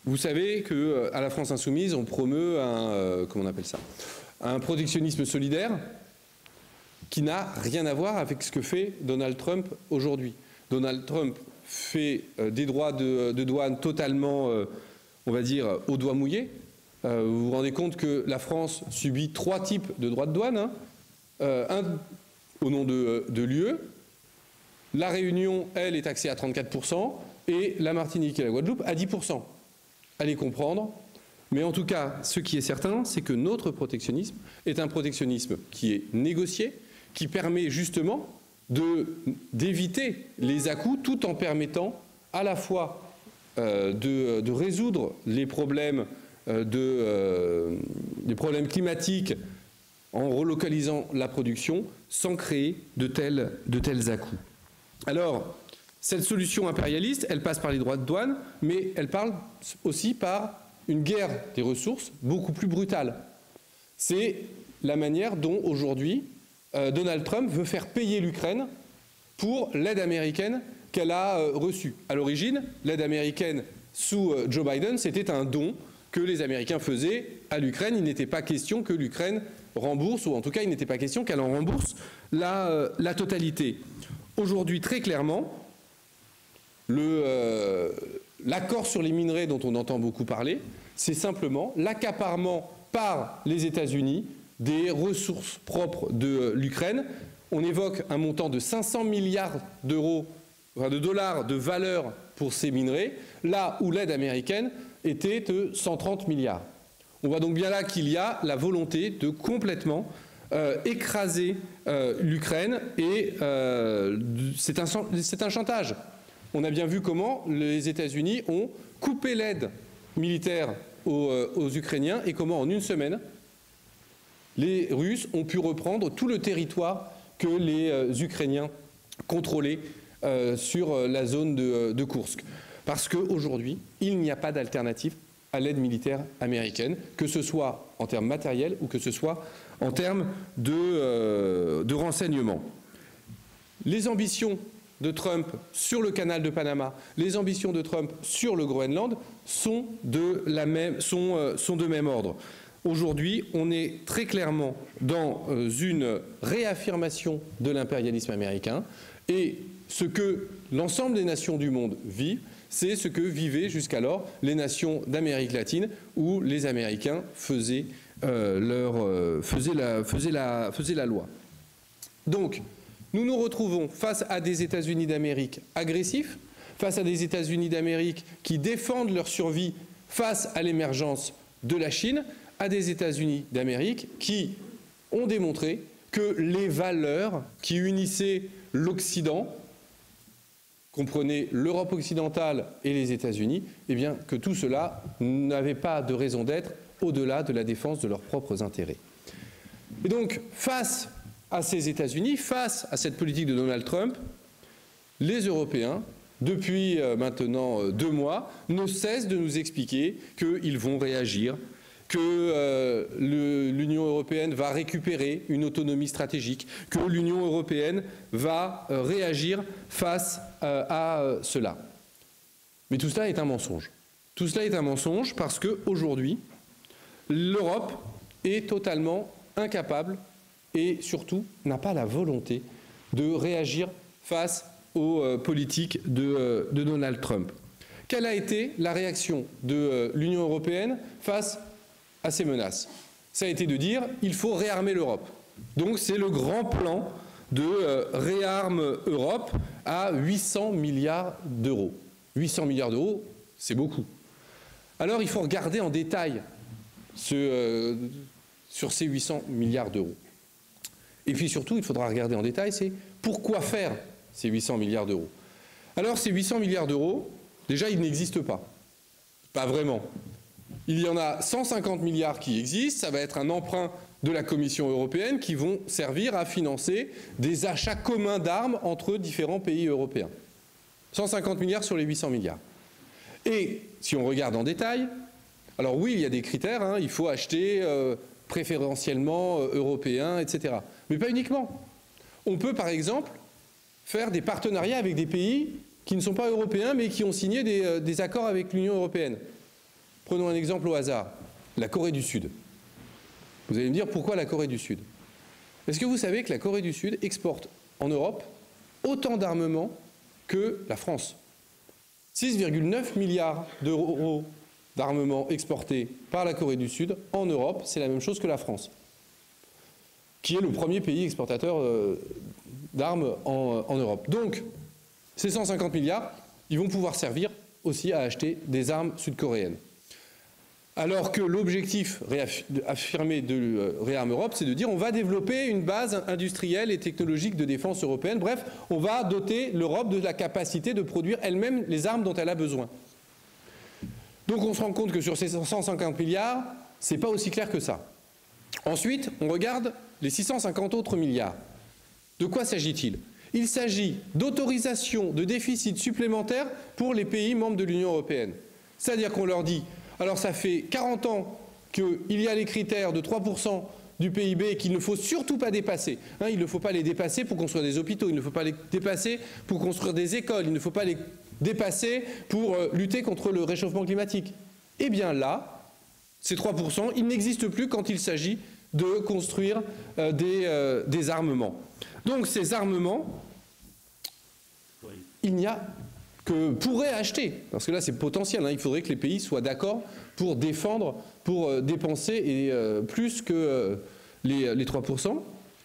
vous savez qu'à la France Insoumise, on promeut comment on appelle ça, un protectionnisme solidaire qui n'a rien à voir avec ce que fait Donald Trump aujourd'hui. Donald Trump fait des droits de douane totalement, on va dire, au doigt mouillé. Vous vous rendez compte que la France subit 3 types de droits de douane, hein. Un au nom de l'UE, la Réunion, elle, est taxée à 34%, et la Martinique et la Guadeloupe à 10%. Allez comprendre. Mais en tout cas, ce qui est certain, c'est que notre protectionnisme est un protectionnisme qui est négocié, qui permet justement d'éviter les à-coups tout en permettant à la fois de résoudre les problèmes, des problèmes climatiques en relocalisant la production sans créer de tels à-coups. Alors, cette solution impérialiste, elle passe par les droits de douane, mais elle parle aussi par une guerre des ressources beaucoup plus brutale. C'est la manière dont aujourd'hui Donald Trump veut faire payer l'Ukraine pour l'aide américaine qu'elle a reçue. À l'origine, l'aide américaine sous Joe Biden, c'était un don que les Américains faisaient à l'Ukraine. Il n'était pas question que l'Ukraine rembourse, ou en tout cas, il n'était pas question qu'elle en rembourse la totalité. Aujourd'hui, très clairement, l'accord sur les minerais dont on entend beaucoup parler, c'est simplement l'accaparement par les États-Unis des ressources propres de l'Ukraine. On évoque un montant de 500 milliards d'euros, enfin de dollars de valeur pour ces minerais, là où l'aide américaine était de 130 milliards. On voit donc bien là qu'il y a la volonté de complètement écraser l'Ukraine et c'est un chantage. On a bien vu comment les États-Unis ont coupé l'aide militaire aux Ukrainiens et comment en une semaine, les Russes ont pu reprendre tout le territoire que les Ukrainiens contrôlaient sur la zone de Koursk. Parce qu'aujourd'hui, il n'y a pas d'alternative à l'aide militaire américaine, que ce soit en termes matériels ou que ce soit en termes de renseignement. Les ambitions de Trump sur le canal de Panama, les ambitions de Trump sur le Groenland sont de même ordre. Aujourd'hui, on est très clairement dans une réaffirmation de l'impérialisme américain et ce que l'ensemble des nations du monde vivent, c'est ce que vivaient jusqu'alors les nations d'Amérique latine où les Américains faisaient la loi. Donc, nous nous retrouvons face à des États-Unis d'Amérique agressifs, face à des États-Unis d'Amérique qui défendent leur survie face à l'émergence de la Chine, à des États-Unis d'Amérique qui ont démontré que les valeurs qui unissaient l'Occident, comprenez l'Europe occidentale et les États-Unis, eh bien que tout cela n'avait pas de raison d'être au-delà de la défense de leurs propres intérêts. Et donc, face à ces États-Unis, face à cette politique de Donald Trump, les Européens, depuis maintenant 2 mois, ne cessent de nous expliquer qu'ils vont réagir, que l'Union européenne va récupérer une autonomie stratégique, que l'Union européenne va réagir face à cela. Mais tout cela est un mensonge. Tout cela est un mensonge parce qu'aujourd'hui, l'Europe est totalement incapable et surtout n'a pas la volonté de réagir face aux politiques de Donald Trump. Quelle a été la réaction de l'Union européenne face à ces menaces? Ça a été de dire il faut réarmer l'Europe. Donc c'est le grand plan de réarme Europe à 800 milliards d'euros. 800 milliards d'euros, c'est beaucoup. Alors il faut regarder en détail sur ces 800 milliards d'euros. Et puis surtout, il faudra regarder en détail, c'est pourquoi faire ces 800 milliards d'euros. Alors ces 800 milliards d'euros, déjà ils n'existent pas. Pas vraiment. Il y en a 150 milliards qui existent, ça va être un emprunt de la Commission européenne qui vont servir à financer des achats communs d'armes entre différents pays européens. 150 milliards sur les 800 milliards. Et si on regarde en détail, alors oui, il y a des critères, hein, il faut acheter préférentiellement européen, etc. Mais pas uniquement. On peut par exemple faire des partenariats avec des pays qui ne sont pas européens mais qui ont signé des accords avec l'Union européenne. Prenons un exemple au hasard, la Corée du Sud. Vous allez me dire pourquoi la Corée du Sud? Est-ce que vous savez que la Corée du Sud exporte en Europe autant d'armements que la France? 6,9 milliards d'euros d'armements exportés par la Corée du Sud en Europe, c'est la même chose que la France, qui est le premier pays exportateur d'armes en Europe. Donc, ces 150 milliards, ils vont pouvoir servir aussi à acheter des armes sud-coréennes. Alors que l'objectif affirmé de Réarme Europe, c'est de dire on va développer une base industrielle et technologique de défense européenne. Bref, on va doter l'Europe de la capacité de produire elle-même les armes dont elle a besoin. Donc on se rend compte que sur ces 150 milliards, c'est pas aussi clair que ça. Ensuite, on regarde les 650 autres milliards. De quoi s'agit-il? Il s'agit d'autorisation de déficit supplémentaire pour les pays membres de l'Union européenne. C'est-à-dire qu'on leur dit, alors ça fait 40 ans qu'il y a les critères de 3% du PIB qu'il ne faut surtout pas dépasser. Hein, il ne faut pas les dépasser pour construire des hôpitaux, il ne faut pas les dépasser pour construire des écoles, il ne faut pas les dépasser pour lutter contre le réchauffement climatique. Eh bien là, ces 3%, ils n'existent plus quand il s'agit de construire des armements. Donc ces armements, il n'y a que pourraient acheter, parce que là c'est potentiel, hein, il faudrait que les pays soient d'accord pour défendre, pour dépenser et plus que les 3%.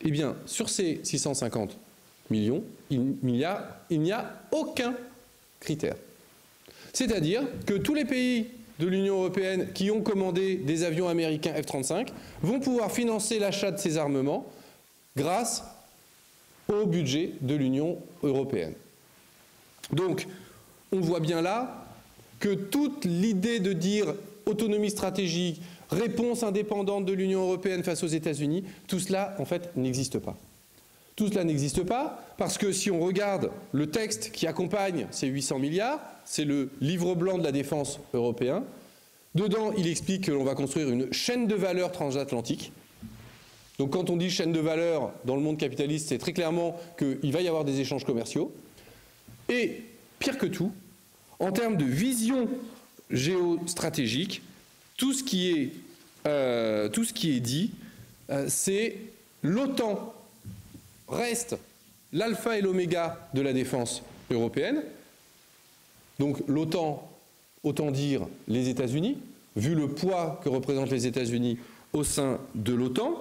Eh bien, sur ces 650 millions, il n'y a aucun critère. C'est-à-dire que tous les pays de l'Union européenne qui ont commandé des avions américains F-35 vont pouvoir financer l'achat de ces armements grâce au budget de l'Union européenne. Donc, on voit bien là que toute l'idée de dire autonomie stratégique, réponse indépendante de l'Union européenne face aux États-Unis, tout cela, en fait, n'existe pas. Tout cela n'existe pas parce que si on regarde le texte qui accompagne ces 800 milliards, c'est le livre blanc de la défense européen. Dedans, il explique que l'on va construire une chaîne de valeur transatlantique. Donc quand on dit chaîne de valeur dans le monde capitaliste, c'est très clairement qu'il va y avoir des échanges commerciaux. Et pire que tout, en termes de vision géostratégique, tout ce qui est dit, c'est l'OTAN reste l'alpha et l'oméga de la défense européenne. Donc l'OTAN, autant dire les États-Unis, vu le poids que représentent les États-Unis au sein de l'OTAN.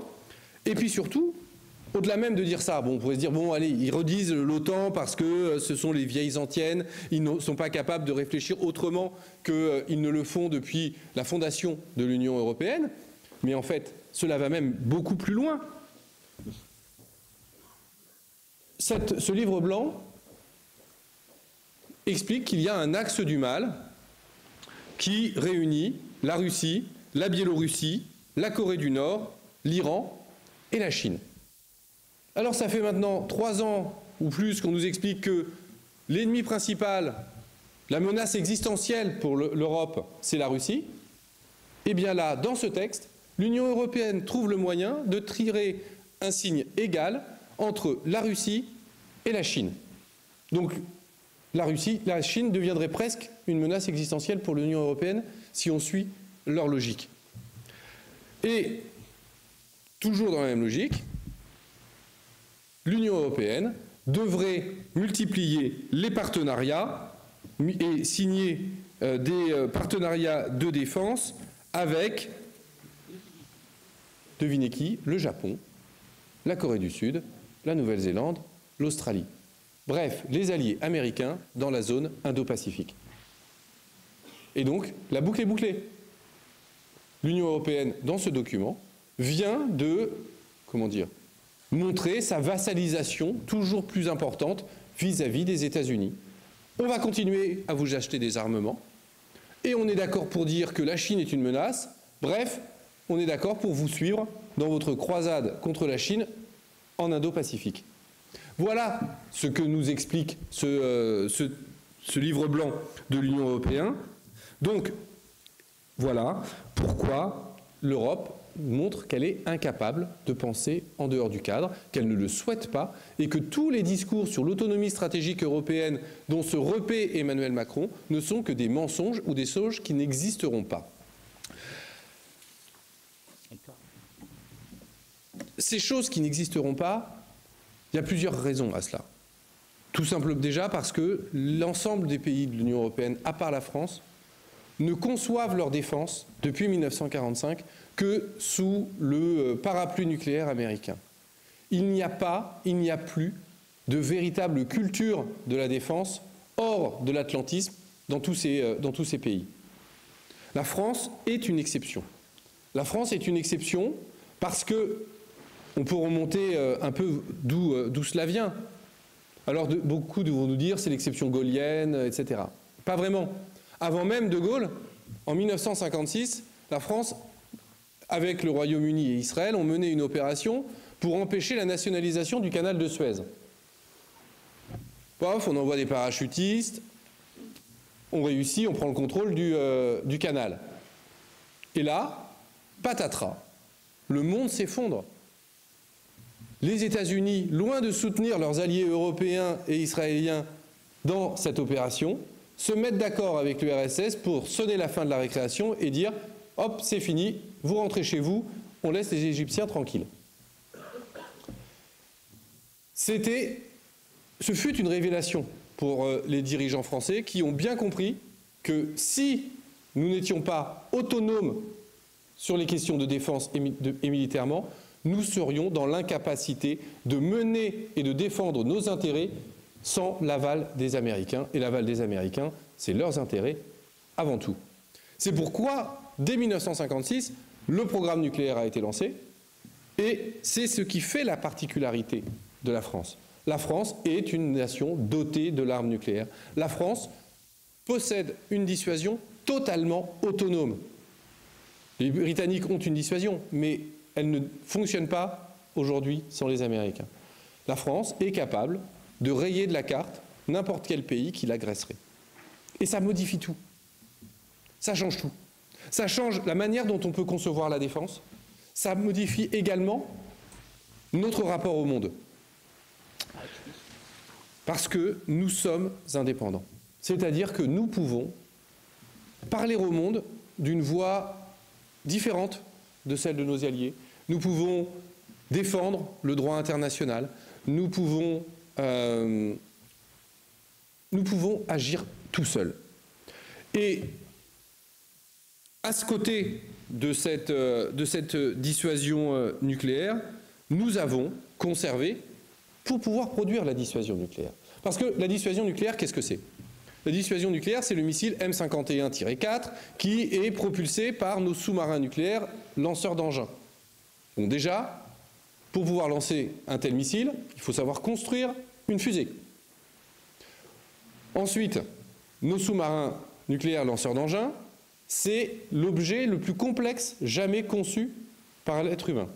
Et puis surtout, au-delà même de dire ça, bon, on pourrait se dire, bon, allez, ils redisent l'OTAN parce que ce sont les vieilles antiennes, ils ne sont pas capables de réfléchir autrement qu'ils ne le font depuis la fondation de l'Union européenne. Mais en fait, cela va même beaucoup plus loin. Ce livre blanc explique qu'il y a un axe du mal qui réunit la Russie, la Biélorussie, la Corée du Nord, l'Iran et la Chine. Alors ça fait maintenant 3 ans ou plus qu'on nous explique que l'ennemi principal, la menace existentielle pour l'Europe, c'est la Russie. Eh bien là, dans ce texte, l'Union européenne trouve le moyen de tirer un signe égal entre la Russie et la Chine. Donc la Chine deviendrait presque une menace existentielle pour l'Union européenne si on suit leur logique. Et toujours dans la même logique, l'Union européenne devrait multiplier les partenariats et signer des partenariats de défense avec, devinez qui, le Japon, la Corée du Sud, la Nouvelle-Zélande, l'Australie. Bref, les alliés américains dans la zone Indo-Pacifique. Et donc, la boucle est bouclée. L'Union européenne, dans ce document, vient de, montrer sa vassalisation toujours plus importante vis-à-vis des États-Unis. On va continuer à vous acheter des armements, et on est d'accord pour dire que la Chine est une menace. Bref, on est d'accord pour vous suivre dans votre croisade contre la Chine en Indo-Pacifique. Voilà ce que nous explique ce livre blanc de l'Union européenne. Donc, voilà pourquoi l'Europe montre qu'elle est incapable de penser en dehors du cadre, qu'elle ne le souhaite pas, et que tous les discours sur l'autonomie stratégique européenne dont se repaît Emmanuel Macron ne sont que des mensonges ou des choses qui n'existeront pas. Ces choses qui n'existeront pas, il y a plusieurs raisons à cela. Tout simplement déjà parce que l'ensemble des pays de l'Union européenne, à part la France, ne conçoivent leur défense depuis 1945 que sous le parapluie nucléaire américain. Il n'y a plus de véritable culture de la défense hors de l'atlantisme dans tous ces pays. La France est une exception. La France est une exception parce que on peut remonter un peu d'où cela vient. Alors beaucoup vont nous dire c'est l'exception gaullienne, etc. Pas vraiment. Avant même de Gaulle, en 1956, la France, avec le Royaume-Uni et Israël, ont mené une opération pour empêcher la nationalisation du canal de Suez. Pof, on envoie des parachutistes, on réussit, on prend le contrôle du canal. Et là, patatras, le monde s'effondre. Les États-Unis, loin de soutenir leurs alliés européens et israéliens dans cette opération, se mettent d'accord avec l'URSS pour sonner la fin de la récréation et dire « hop, c'est fini, vous rentrez chez vous, on laisse les Égyptiens tranquilles ». Ce fut une révélation pour les dirigeants français qui ont bien compris que si nous n'étions pas autonomes sur les questions de défense et militairement, nous serions dans l'incapacité de mener et de défendre nos intérêts sans l'aval des Américains. Et l'aval des Américains, c'est leurs intérêts avant tout. C'est pourquoi, dès 1956, le programme nucléaire a été lancé. Et c'est ce qui fait la particularité de la France. La France est une nation dotée de l'arme nucléaire. La France possède une dissuasion totalement autonome. Les Britanniques ont une dissuasion, mais elle ne fonctionne pas aujourd'hui sans les Américains. La France est capable de rayer de la carte n'importe quel pays qui l'agresserait. Et ça modifie tout. Ça change tout. Ça change la manière dont on peut concevoir la défense. Ça modifie également notre rapport au monde. Parce que nous sommes indépendants. C'est-à-dire que nous pouvons parler au monde d'une voix différente de celle de nos alliés. Nous pouvons défendre le droit international. Nous pouvons agir tout seuls. Et à ce côté de cette dissuasion nucléaire, nous avons conservé pour pouvoir produire la dissuasion nucléaire. Parce que la dissuasion nucléaire, qu'est-ce que c'est ? La dissuasion nucléaire, c'est le missile M51-4 qui est propulsé par nos sous-marins nucléaires lanceurs d'engins. Bon, déjà, pour pouvoir lancer un tel missile, il faut savoir construire une fusée. Ensuite, nos sous-marins nucléaires lanceurs d'engins, c'est l'objet le plus complexe jamais conçu par l'être humain.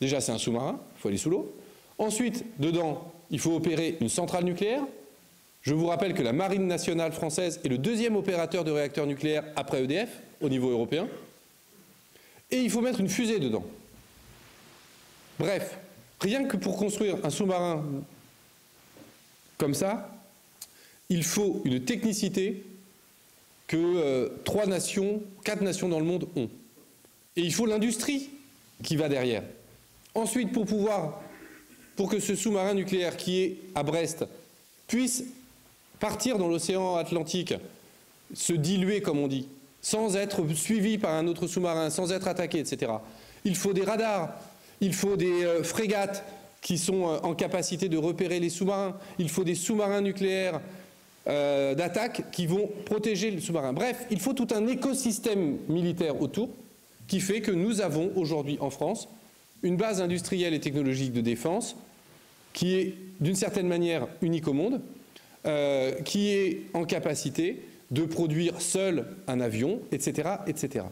Déjà, c'est un sous-marin, il faut aller sous l'eau. Ensuite, dedans, il faut opérer une centrale nucléaire. Je vous rappelle que la Marine nationale française est le deuxième opérateur de réacteurs nucléaires après EDF au niveau européen. et il faut mettre une fusée dedans. Bref, rien que pour construire un sous-marin comme ça, il faut une technicité que 4 nations dans le monde ont. Et il faut l'industrie qui va derrière. Ensuite, pour que ce sous-marin nucléaire qui est à Brest puisse partir dans l'océan Atlantique, se diluer comme on dit, sans être suivi par un autre sous-marin, sans être attaqué, etc. Il faut des radars, il faut des frégates qui sont en capacité de repérer les sous-marins, il faut des sous-marins nucléaires d'attaque qui vont protéger le sous-marin. Bref, il faut tout un écosystème militaire autour qui fait que nous avons aujourd'hui en France une base industrielle et technologique de défense qui est d'une certaine manière unique au monde, qui est en capacité de produire seul un avion, etc., etc.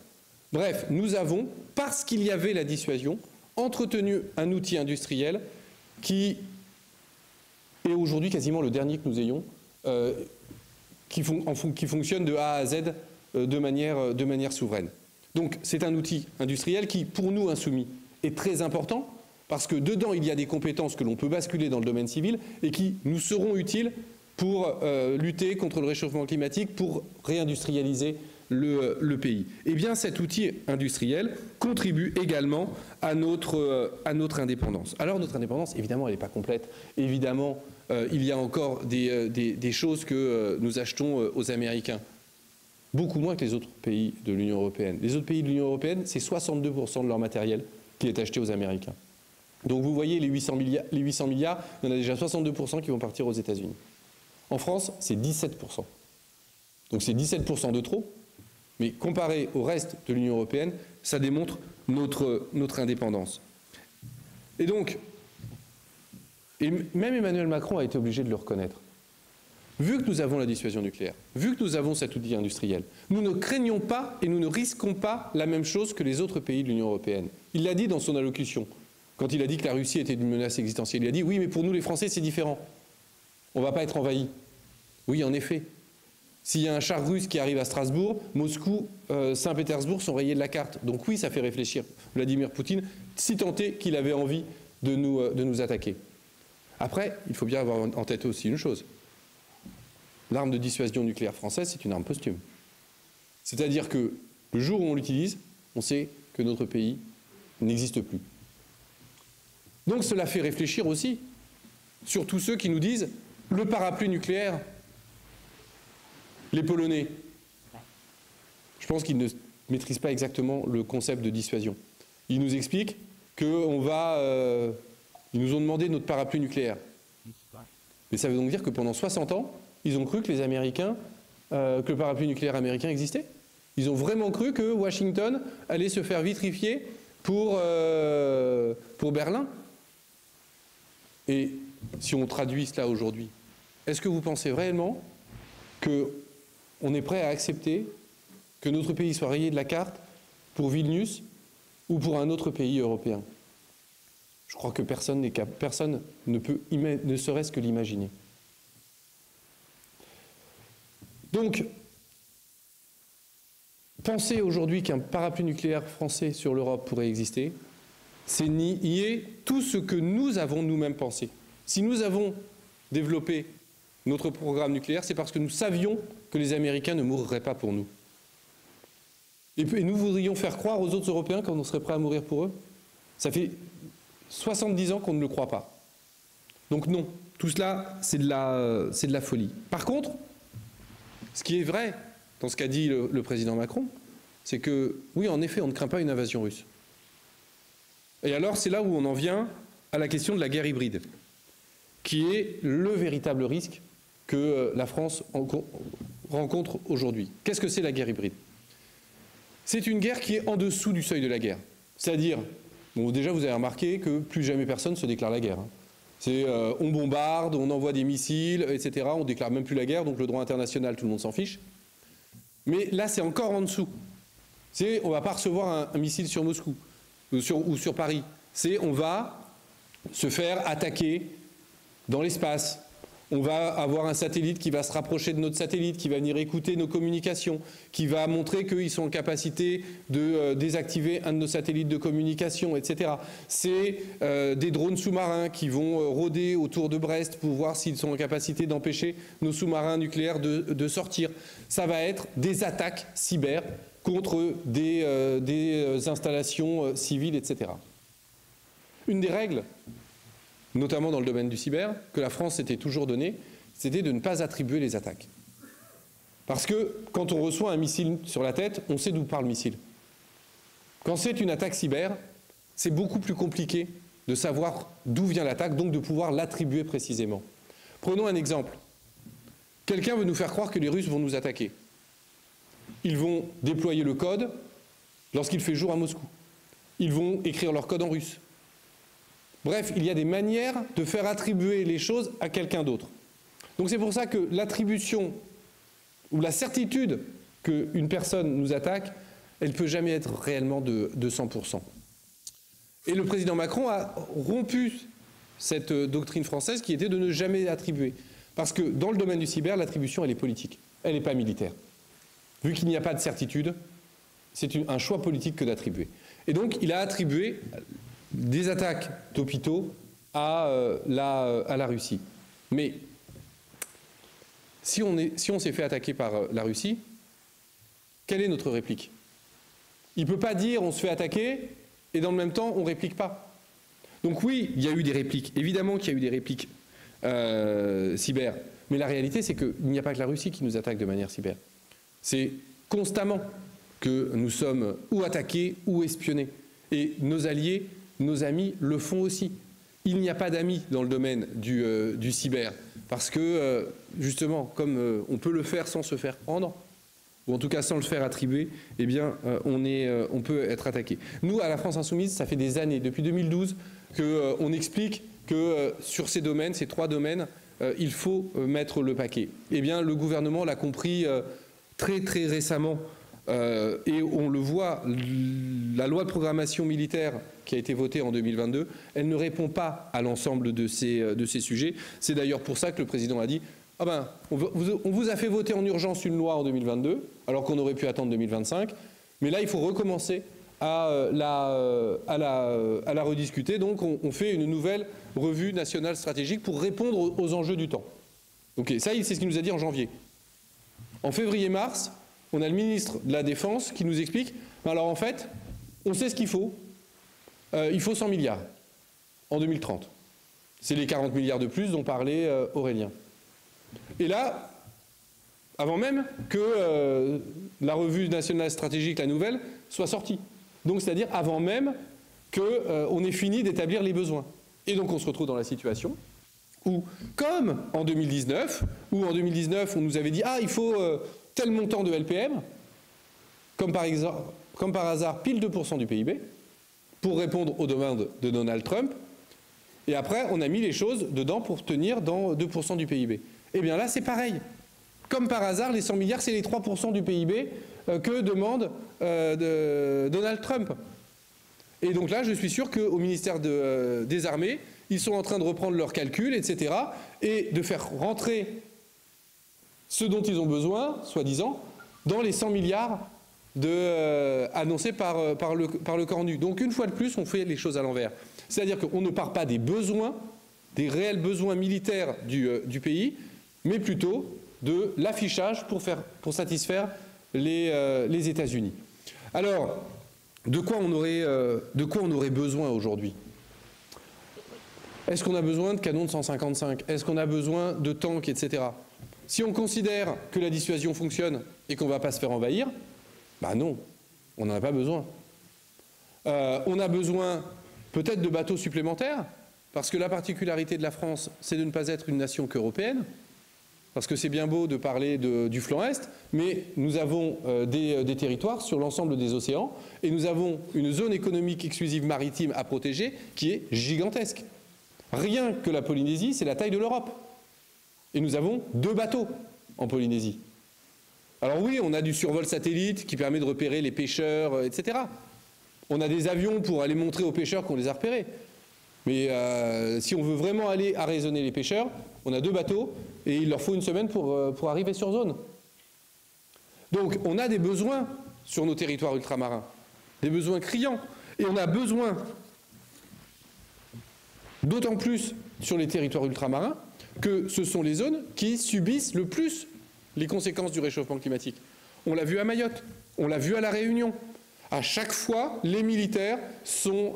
Bref, nous avons, parce qu'il y avait la dissuasion, entretenu un outil industriel qui est aujourd'hui quasiment le dernier que nous ayons, qui fonctionne de A à Z de manière souveraine. Donc c'est un outil industriel qui, pour nous insoumis, est très important parce que dedans il y a des compétences que l'on peut basculer dans le domaine civil et qui nous seront utiles pour lutter contre le réchauffement climatique, pour réindustrialiser le pays. Eh bien cet outil industriel contribue également à notre indépendance. Alors notre indépendance, évidemment, elle n'est pas complète. Évidemment, il y a encore des choses que nous achetons aux Américains. Beaucoup moins que les autres pays de l'Union européenne. Les autres pays de l'Union européenne, c'est 62% de leur matériel qui est acheté aux Américains. Donc vous voyez, les 800 milliards, il y en a déjà 62% qui vont partir aux États-Unis. En France, c'est 17%. Donc c'est 17% de trop, mais comparé au reste de l'Union européenne, ça démontre notre indépendance. Et donc, même Emmanuel Macron a été obligé de le reconnaître. Vu que nous avons la dissuasion nucléaire, vu que nous avons cet outil industriel, nous ne craignons pas et nous ne risquons pas la même chose que les autres pays de l'Union européenne. Il l'a dit dans son allocution, quand il a dit que la Russie était une menace existentielle. Il a dit « oui, mais pour nous les Français, c'est différent. On ne va pas être envahis. » Oui, en effet. S'il y a un char russe qui arrive à Strasbourg, Moscou, Saint-Pétersbourg sont rayés de la carte. Donc oui, ça fait réfléchir Vladimir Poutine, si tant est qu'il avait envie de nous attaquer. Après, il faut bien avoir en tête aussi une chose. L'arme de dissuasion nucléaire française, c'est une arme posthume. C'est-à-dire que le jour où on l'utilise, on sait que notre pays n'existe plus. Donc cela fait réfléchir aussi sur tous ceux qui nous disent le parapluie nucléaire, les Polonais. Je pense qu'ils ne maîtrisent pas exactement le concept de dissuasion. Ils nous expliquent qu'on va... ils nous ont demandé notre parapluie nucléaire. Mais ça veut donc dire que pendant 60 ans, ils ont cru que les Américains, que le parapluie nucléaire américain existait. Ils ont vraiment cru que Washington allait se faire vitrifier pour Berlin. Et si on traduit cela aujourd'hui, est-ce que vous pensez réellement qu'on est prêt à accepter que notre pays soit rayé de la carte pour Vilnius ou pour un autre pays européen? Je crois que personne ne peut ne serait-ce que l'imaginer. Donc, penser aujourd'hui qu'un parapluie nucléaire français sur l'Europe pourrait exister, c'est nier tout ce que nous avons nous-mêmes pensé. Si nous avons développé notre programme nucléaire, c'est parce que nous savions que les Américains ne mourraient pas pour nous. Et nous voudrions faire croire aux autres Européens qu'on serait prêt à mourir pour eux. Ça fait 70 ans qu'on ne le croit pas. Donc non, tout cela, c'est de la folie. Par contre, ce qui est vrai dans ce qu'a dit le président Macron, c'est que, oui, en effet, on ne craint pas une invasion russe. Et alors, c'est là où on en vient à la question de la guerre hybride, qui est le véritable risque que la France rencontre aujourd'hui. Qu'est-ce que c'est la guerre hybride? C'est une guerre qui est en dessous du seuil de la guerre. C'est-à-dire, bon, déjà, vous avez remarqué que plus jamais personne se déclare la guerre. C'est on bombarde, on envoie des missiles, etc. On ne déclare même plus la guerre, donc le droit international, tout le monde s'en fiche. Mais là, c'est encore en dessous. On ne va pas recevoir un missile sur Moscou ou sur Paris. On va se faire attaquer dans l'espace, On va avoir un satellite qui va se rapprocher de notre satellite, qui va venir écouter nos communications, qui va montrer qu'ils sont en capacité de désactiver un de nos satellites de communication, etc. C'est des drones sous-marins qui vont rôder autour de Brest pour voir s'ils sont en capacité d'empêcher nos sous-marins nucléaires de sortir. Ça va être des attaques cyber contre des installations civiles, etc. Une des règles, notamment dans le domaine du cyber, que la France s'était toujours donnée, c'était de ne pas attribuer les attaques. Parce que quand on reçoit un missile sur la tête, on sait d'où part le missile. Quand c'est une attaque cyber, c'est beaucoup plus compliqué de savoir d'où vient l'attaque, donc de pouvoir l'attribuer précisément. Prenons un exemple. Quelqu'un veut nous faire croire que les Russes vont nous attaquer. Ils vont déployer le code lorsqu'il fait jour à Moscou. Ils vont écrire leur code en russe. Bref, il y a des manières de faire attribuer les choses à quelqu'un d'autre. Donc c'est pour ça que l'attribution ou la certitude qu'une personne nous attaque, elle ne peut jamais être réellement de 100%. Et le président Macron a rompu cette doctrine française qui était de ne jamais attribuer. Parce que dans le domaine du cyber, l'attribution, elle est politique, elle n'est pas militaire. Vu qu'il n'y a pas de certitude, c'est un choix politique que d'attribuer. Et donc il a attribué des attaques d'hôpitaux à la Russie. Mais si on s'est fait attaquer par la Russie, quelle est notre réplique? Il ne peut pas dire on se fait attaquer et dans le même temps on ne réplique pas. Donc oui, il y a eu des répliques. Évidemment qu'il y a eu des répliques cyber. Mais la réalité, c'est qu'il n'y a pas que la Russie qui nous attaque de manière cyber. C'est constamment que nous sommes ou attaqués ou espionnés. Et nos alliés, nos amis le font aussi. Il n'y a pas d'amis dans le domaine du cyber. Parce que, justement, comme on peut le faire sans se faire prendre, ou en tout cas sans le faire attribuer, eh bien, on peut être attaqué. Nous, à la France Insoumise, ça fait des années, depuis 2012, qu'on explique que sur ces domaines, ces trois domaines, il faut mettre le paquet. Eh bien, le gouvernement l'a compris très, très récemment. Et on le voit, la loi de programmation militaire qui a été votée en 2022, elle ne répond pas à l'ensemble de ces sujets. C'est d'ailleurs pour ça que le président a dit « Ah ben, on vous a fait voter en urgence une loi en 2022, alors qu'on aurait pu attendre 2025, mais là, il faut recommencer à la rediscuter. Donc, on fait une nouvelle revue nationale stratégique pour répondre aux enjeux du temps. » Donc, ça, c'est ce qu'il nous a dit en janvier. En février-mars, on a le ministre de la Défense qui nous explique « Alors en fait, on sait ce qu'il faut. Il faut 100 milliards en 2030. » C'est les 40 milliards de plus dont parlait Aurélien. Et là, avant même que la revue nationale stratégique, la nouvelle, soit sortie. Donc c'est-à-dire avant même qu'on ait fini d'établir les besoins. Et donc on se retrouve dans la situation où, comme en 2019, où en 2019 on nous avait dit « Ah, il faut tel montant de LPM », comme par hasard pile 2% du PIB, pour répondre aux demandes de Donald Trump, et après on a mis les choses dedans pour tenir dans 2% du PIB. Eh bien là c'est pareil. Comme par hasard, les 100 milliards, c'est les 3% du PIB que demande Donald Trump. Et donc là, je suis sûr qu'au ministère des Armées, ils sont en train de reprendre leurs calculs, etc., et de faire rentrer ce dont ils ont besoin, soi-disant, dans les 100 milliards annoncés par le Cornu. Donc une fois de plus, on fait les choses à l'envers. C'est-à-dire qu'on ne part pas des besoins, des réels besoins militaires du pays, mais plutôt de l'affichage pour satisfaire les États-Unis. Alors, de quoi on aurait besoin aujourd'hui? Est-ce qu'on a besoin de canons de 155? Est-ce qu'on a besoin de tanks, etc. Si on considère que la dissuasion fonctionne et qu'on ne va pas se faire envahir, bah non, on n'en a pas besoin. On a besoin peut-être de bateaux supplémentaires, parce que la particularité de la France, c'est de ne pas être une nation qu'européenne. Parce que c'est bien beau de parler du flanc Est, mais nous avons des territoires sur l'ensemble des océans et nous avons une zone économique exclusive maritime à protéger qui est gigantesque. Rien que la Polynésie, c'est la taille de l'Europe. Et nous avons 2 bateaux en Polynésie. Alors oui, on a du survol satellite qui permet de repérer les pêcheurs, etc. On a des avions pour aller montrer aux pêcheurs qu'on les a repérés. Mais si on veut vraiment aller arraisonner les pêcheurs, on a 2 bateaux et il leur faut une semaine pour arriver sur zone. Donc on a des besoins sur nos territoires ultramarins, des besoins criants. Et on a besoin, d'autant plus sur les territoires ultramarins, que ce sont les zones qui subissent le plus les conséquences du réchauffement climatique. On l'a vu à Mayotte, on l'a vu à La Réunion. À chaque fois, les militaires sont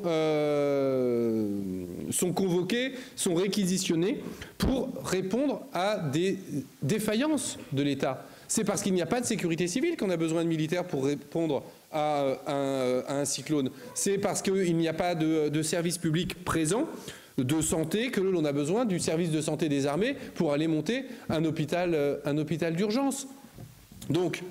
convoqués, sont réquisitionnés pour répondre à des défaillances de l'État. C'est parce qu'il n'y a pas de sécurité civile qu'on a besoin de militaires pour répondre à un cyclone. C'est parce qu'il n'y a pas de service public présent de santé que l'on a besoin du service de santé des armées pour aller monter un hôpital d'urgence. Donc,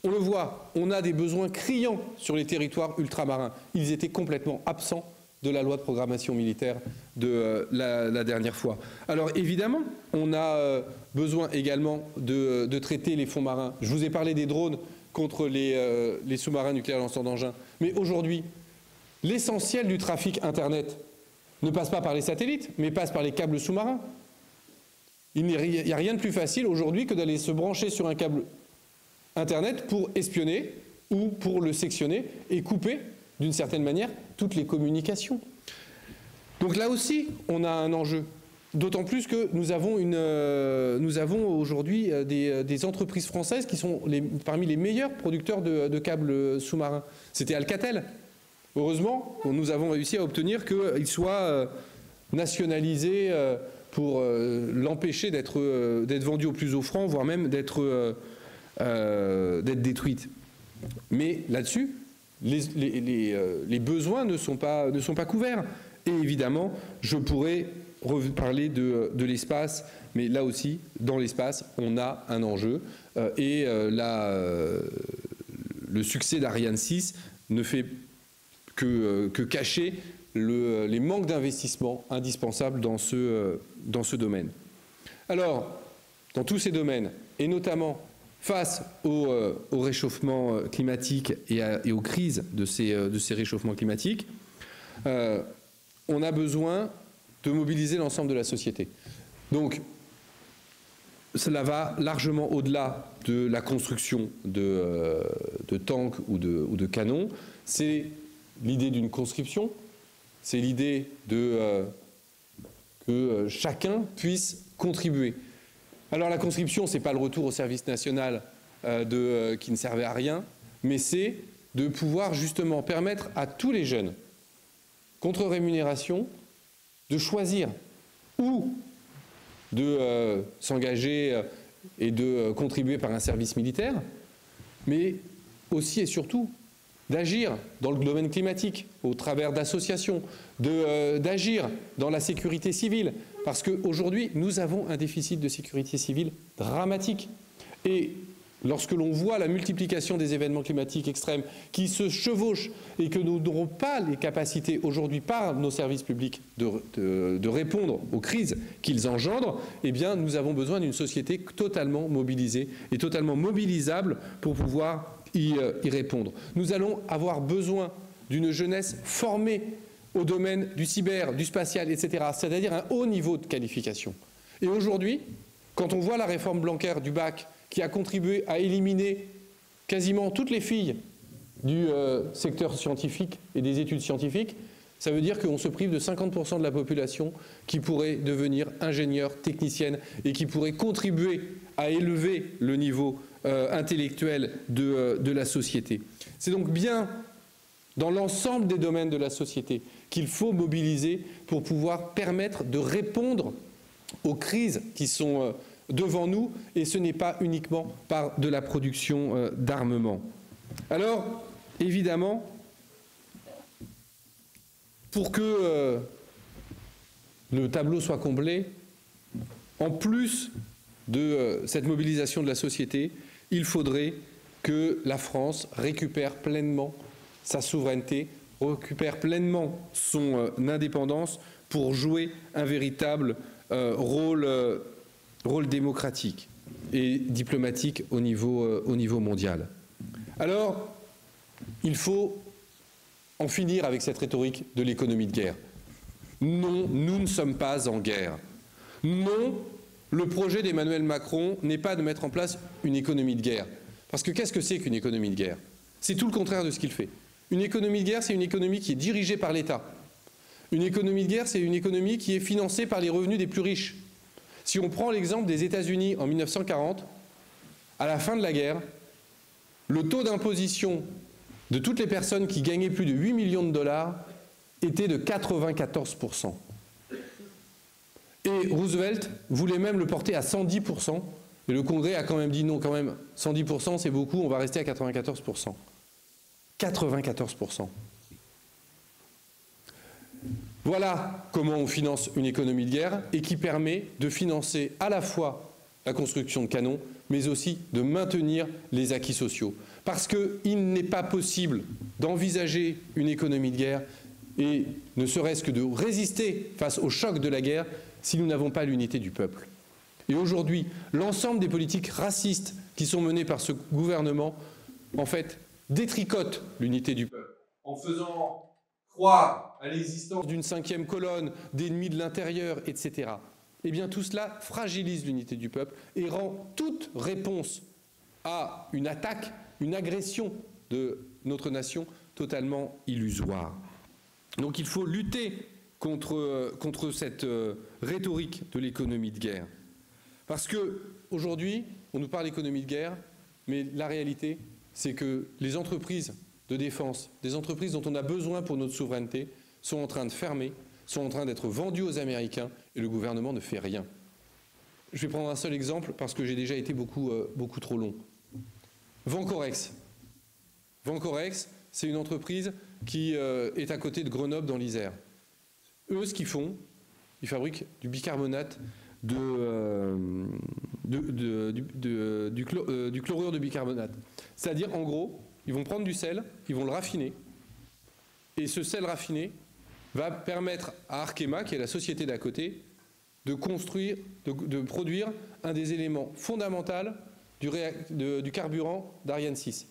on le voit, on a des besoins criants sur les territoires ultramarins. Ils étaient complètement absents de la loi de programmation militaire de la dernière fois. Alors évidemment, on a besoin également de traiter les fonds marins. Je vous ai parlé des drones contre les sous-marins nucléaires lanceurs d'engins. Mais aujourd'hui, l'essentiel du trafic Internet ne passe pas par les satellites, mais passe par les câbles sous-marins. Il n'y a rien de plus facile aujourd'hui que d'aller se brancher sur un câble Internet pour espionner ou pour le sectionner et couper, d'une certaine manière, toutes les communications. Donc là aussi, on a un enjeu. D'autant plus que nous avons aujourd'hui des entreprises françaises qui sont parmi les meilleurs producteurs de câbles sous-marins. C'était Alcatel. Heureusement, nous avons réussi à obtenir qu'il soit nationalisé pour l'empêcher d'être vendu au plus offrant, voire même d'être détruite. Mais là-dessus, les besoins ne sont pas couverts. Et évidemment, je pourrais parler de l'espace, mais là aussi, dans l'espace, on a un enjeu. Le succès d'Ariane 6 ne fait que cacher les manques d'investissement indispensables dans ce domaine. Alors, dans tous ces domaines, et notamment face au réchauffement climatique et aux crises de ces réchauffements climatiques, on a besoin de mobiliser l'ensemble de la société. Donc, cela va largement au-delà de la construction de tanks ou de canons. C'est l'idée d'une conscription, c'est l'idée que chacun puisse contribuer. Alors la conscription, ce n'est pas le retour au service national qui ne servait à rien, mais c'est de pouvoir justement permettre à tous les jeunes, contre rémunération, de choisir ou de s'engager et de contribuer par un service militaire, mais aussi et surtout d'agir dans le domaine climatique au travers d'associations, d'agir dans la sécurité civile, parce qu'aujourd'hui, nous avons un déficit de sécurité civile dramatique. Et lorsque l'on voit la multiplication des événements climatiques extrêmes qui se chevauchent et que nous n'aurons pas les capacités aujourd'hui par nos services publics de répondre aux crises qu'ils engendrent, eh bien, nous avons besoin d'une société totalement mobilisée et totalement mobilisable pour pouvoir y répondre. Nous allons avoir besoin d'une jeunesse formée au domaine du cyber, du spatial, etc., c'est-à-dire un haut niveau de qualification. Et aujourd'hui, quand on voit la réforme Blanquer du bac qui a contribué à éliminer quasiment toutes les filles du secteur scientifique et des études scientifiques, ça veut dire qu'on se prive de 50% de la population qui pourrait devenir ingénieure, technicienne et qui pourrait contribuer à élever le niveau intellectuel de la société. C'est donc bien dans l'ensemble des domaines de la société qu'il faut mobiliser pour pouvoir permettre de répondre aux crises qui sont devant nous, et ce n'est pas uniquement par de la production d'armement. Alors, évidemment, pour que le tableau soit comblé, en plus de cette mobilisation de la société, il faudrait que la France récupère pleinement sa souveraineté, récupère pleinement son indépendance pour jouer un véritable rôle démocratique et diplomatique au niveau mondial. Alors, il faut en finir avec cette rhétorique de l'économie de guerre. Non, nous ne sommes pas en guerre. Non, le projet d'Emmanuel Macron n'est pas de mettre en place une économie de guerre. Parce que qu'est-ce que c'est qu'une économie de guerre? C'est tout le contraire de ce qu'il fait. Une économie de guerre, c'est une économie qui est dirigée par l'État. Une économie de guerre, c'est une économie qui est financée par les revenus des plus riches. Si on prend l'exemple des États-Unis en 1940, à la fin de la guerre, le taux d'imposition de toutes les personnes qui gagnaient plus de 8 millions de dollars était de 94%. Et Roosevelt voulait même le porter à 110%, et le Congrès a quand même dit non, quand même, 110% c'est beaucoup, on va rester à 94%. 94%. Voilà comment on finance une économie de guerre et qui permet de financer à la fois la construction de canons, mais aussi de maintenir les acquis sociaux. Parce qu'il n'est pas possible d'envisager une économie de guerre et ne serait-ce que de résister face au choc de la guerre si nous n'avons pas l'unité du peuple. Et aujourd'hui, l'ensemble des politiques racistes qui sont menées par ce gouvernement, en fait, détricotent l'unité du peuple. En faisant croire à l'existence d'une cinquième colonne, d'ennemis de l'intérieur, etc. Eh bien, tout cela fragilise l'unité du peuple et rend toute réponse à une attaque, une agression de notre nation totalement illusoire. Donc il faut lutter contre cette rhétorique de l'économie de guerre. Parce qu'aujourd'hui, on nous parle d'économie de guerre, mais la réalité, c'est que les entreprises de défense, des entreprises dont on a besoin pour notre souveraineté, sont en train de fermer, sont en train d'être vendues aux Américains, et le gouvernement ne fait rien. Je vais prendre un seul exemple, parce que j'ai déjà été beaucoup trop long. Vancorex. Vancorex, c'est une entreprise qui est à côté de Grenoble dans l'Isère. Eux, ce qu'ils font, ils fabriquent du bicarbonate du chlorure de bicarbonate. C'est-à-dire, en gros, ils vont prendre du sel, ils vont le raffiner, et ce sel raffiné va permettre à Arkema, qui est la société d'à côté, de produire un des éléments fondamentaux du carburant d'Ariane 6.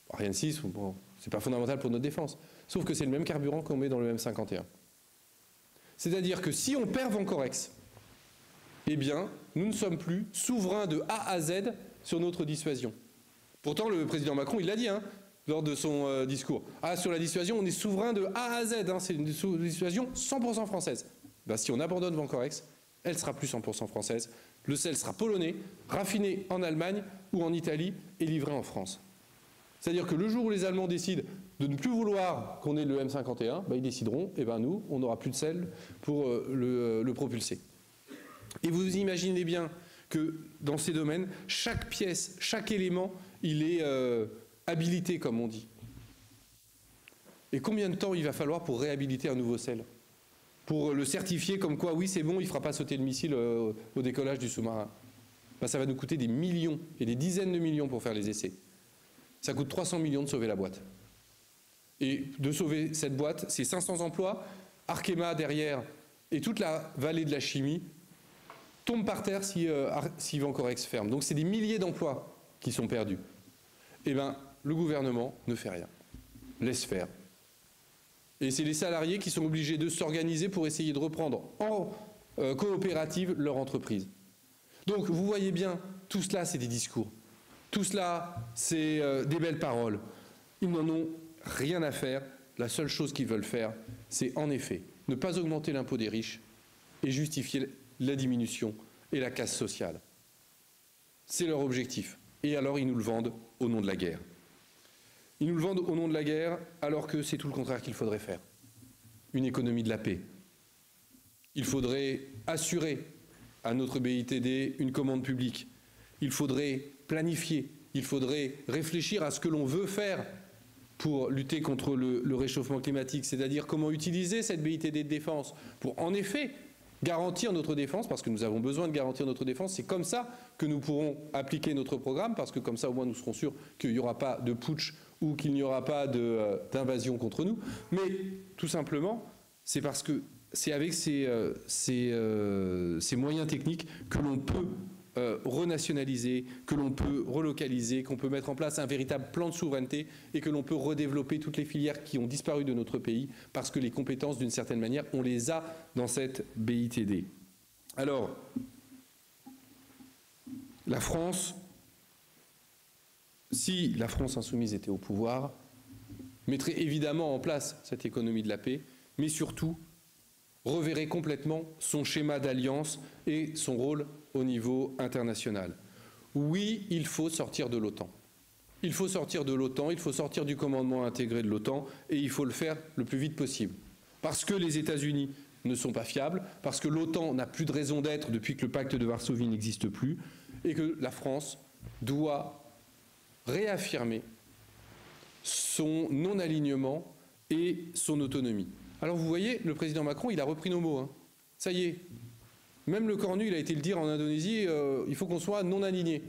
Ariane 6, bon, c'est pas fondamental pour notre défense, sauf que c'est le même carburant qu'on met dans le M51. C'est-à-dire que si on perd Vancorex, eh bien, nous ne sommes plus souverains de A à Z sur notre dissuasion. Pourtant, le président Macron, il l'a dit lors de son discours. Ah, sur la dissuasion, on est souverain de A à Z, c'est une dissuasion 100% française. Ben, si on abandonne Vancorex, elle sera plus 100% française. Le sel sera polonais, raffiné en Allemagne ou en Italie et livré en France. C'est-à-dire que le jour où les Allemands décident de ne plus vouloir qu'on ait le M51, ben, ils décideront, et ben nous, on n'aura plus de sel pour le propulser. Et vous imaginez bien que dans ces domaines, chaque pièce, chaque élément, il est habilité, comme on dit. Et combien de temps il va falloir pour réhabiliter un nouveau sel? Pour le certifier comme quoi, oui, c'est bon, il ne fera pas sauter le missile au décollage du sous-marin. Ben, ça va nous coûter des millions et des dizaines de millions pour faire les essais. Ça coûte 300 millions de sauver la boîte. Et de sauver cette boîte, c'est 500 emplois. Arkema derrière et toute la vallée de la chimie tombe par terre si Vancorex ferme. Donc c'est des milliers d'emplois qui sont perdus. Eh bien, le gouvernement ne fait rien. Laisse faire. Et c'est les salariés qui sont obligés de s'organiser pour essayer de reprendre en coopérative leur entreprise. Donc vous voyez bien, tout cela c'est des discours. Tout cela c'est des belles paroles. Ils n'en ont rien à faire. La seule chose qu'ils veulent faire, c'est en effet ne pas augmenter l'impôt des riches et justifier la diminution et la casse sociale. C'est leur objectif. Et alors ils nous le vendent au nom de la guerre. Ils nous le vendent au nom de la guerre alors que c'est tout le contraire qu'il faudrait faire. Une économie de la paix. Il faudrait assurer à notre BITD une commande publique. Il faudrait planifier. Il faudrait réfléchir à ce que l'on veut faire pour lutter contre le réchauffement climatique, c'est-à-dire comment utiliser cette BITD de défense pour en effet garantir notre défense, parce que nous avons besoin de garantir notre défense. C'est comme ça que nous pourrons appliquer notre programme, parce que comme ça au moins nous serons sûrs qu'il n'y aura pas de putsch ou qu'il n'y aura pas d'invasion contre nous. Mais tout simplement, c'est parce que c'est avec ces moyens techniques que l'on peut renationaliser, que l'on peut relocaliser, qu'on peut mettre en place un véritable plan de souveraineté et que l'on peut redévelopper toutes les filières qui ont disparu de notre pays parce que les compétences, d'une certaine manière, on les a dans cette BITD. Alors, la France, si la France insoumise était au pouvoir, mettrait évidemment en place cette économie de la paix, mais surtout reverrait complètement son schéma d'alliance et son rôle au niveau international. Oui, il faut sortir de l'OTAN. Il faut sortir de l'OTAN, il faut sortir du commandement intégré de l'OTAN et il faut le faire le plus vite possible. Parce que les États-Unis ne sont pas fiables, parce que l'OTAN n'a plus de raison d'être depuis que le pacte de Varsovie n'existe plus et que la France doit réaffirmer son non-alignement et son autonomie. Alors vous voyez, le président Macron, il a repris nos mots. Hein. Ça y est. Même le Cornu, il a été le dire en Indonésie, il faut qu'on soit non-aligné.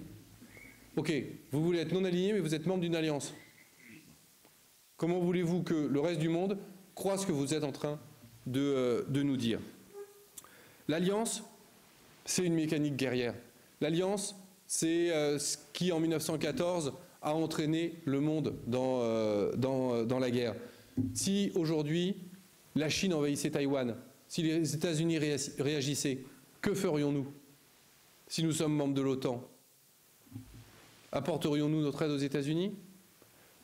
Ok, vous voulez être non-aligné, mais vous êtes membre d'une alliance. Comment voulez-vous que le reste du monde croit ce que vous êtes en train de nous dire? L'alliance, c'est une mécanique guerrière. L'alliance, c'est ce qui, en 1914, a entraîné le monde dans la guerre. Si aujourd'hui, la Chine envahissait Taïwan, si les États-Unis réagissaient, que ferions-nous si nous sommes membres de l'OTAN? Apporterions-nous notre aide aux États-Unis?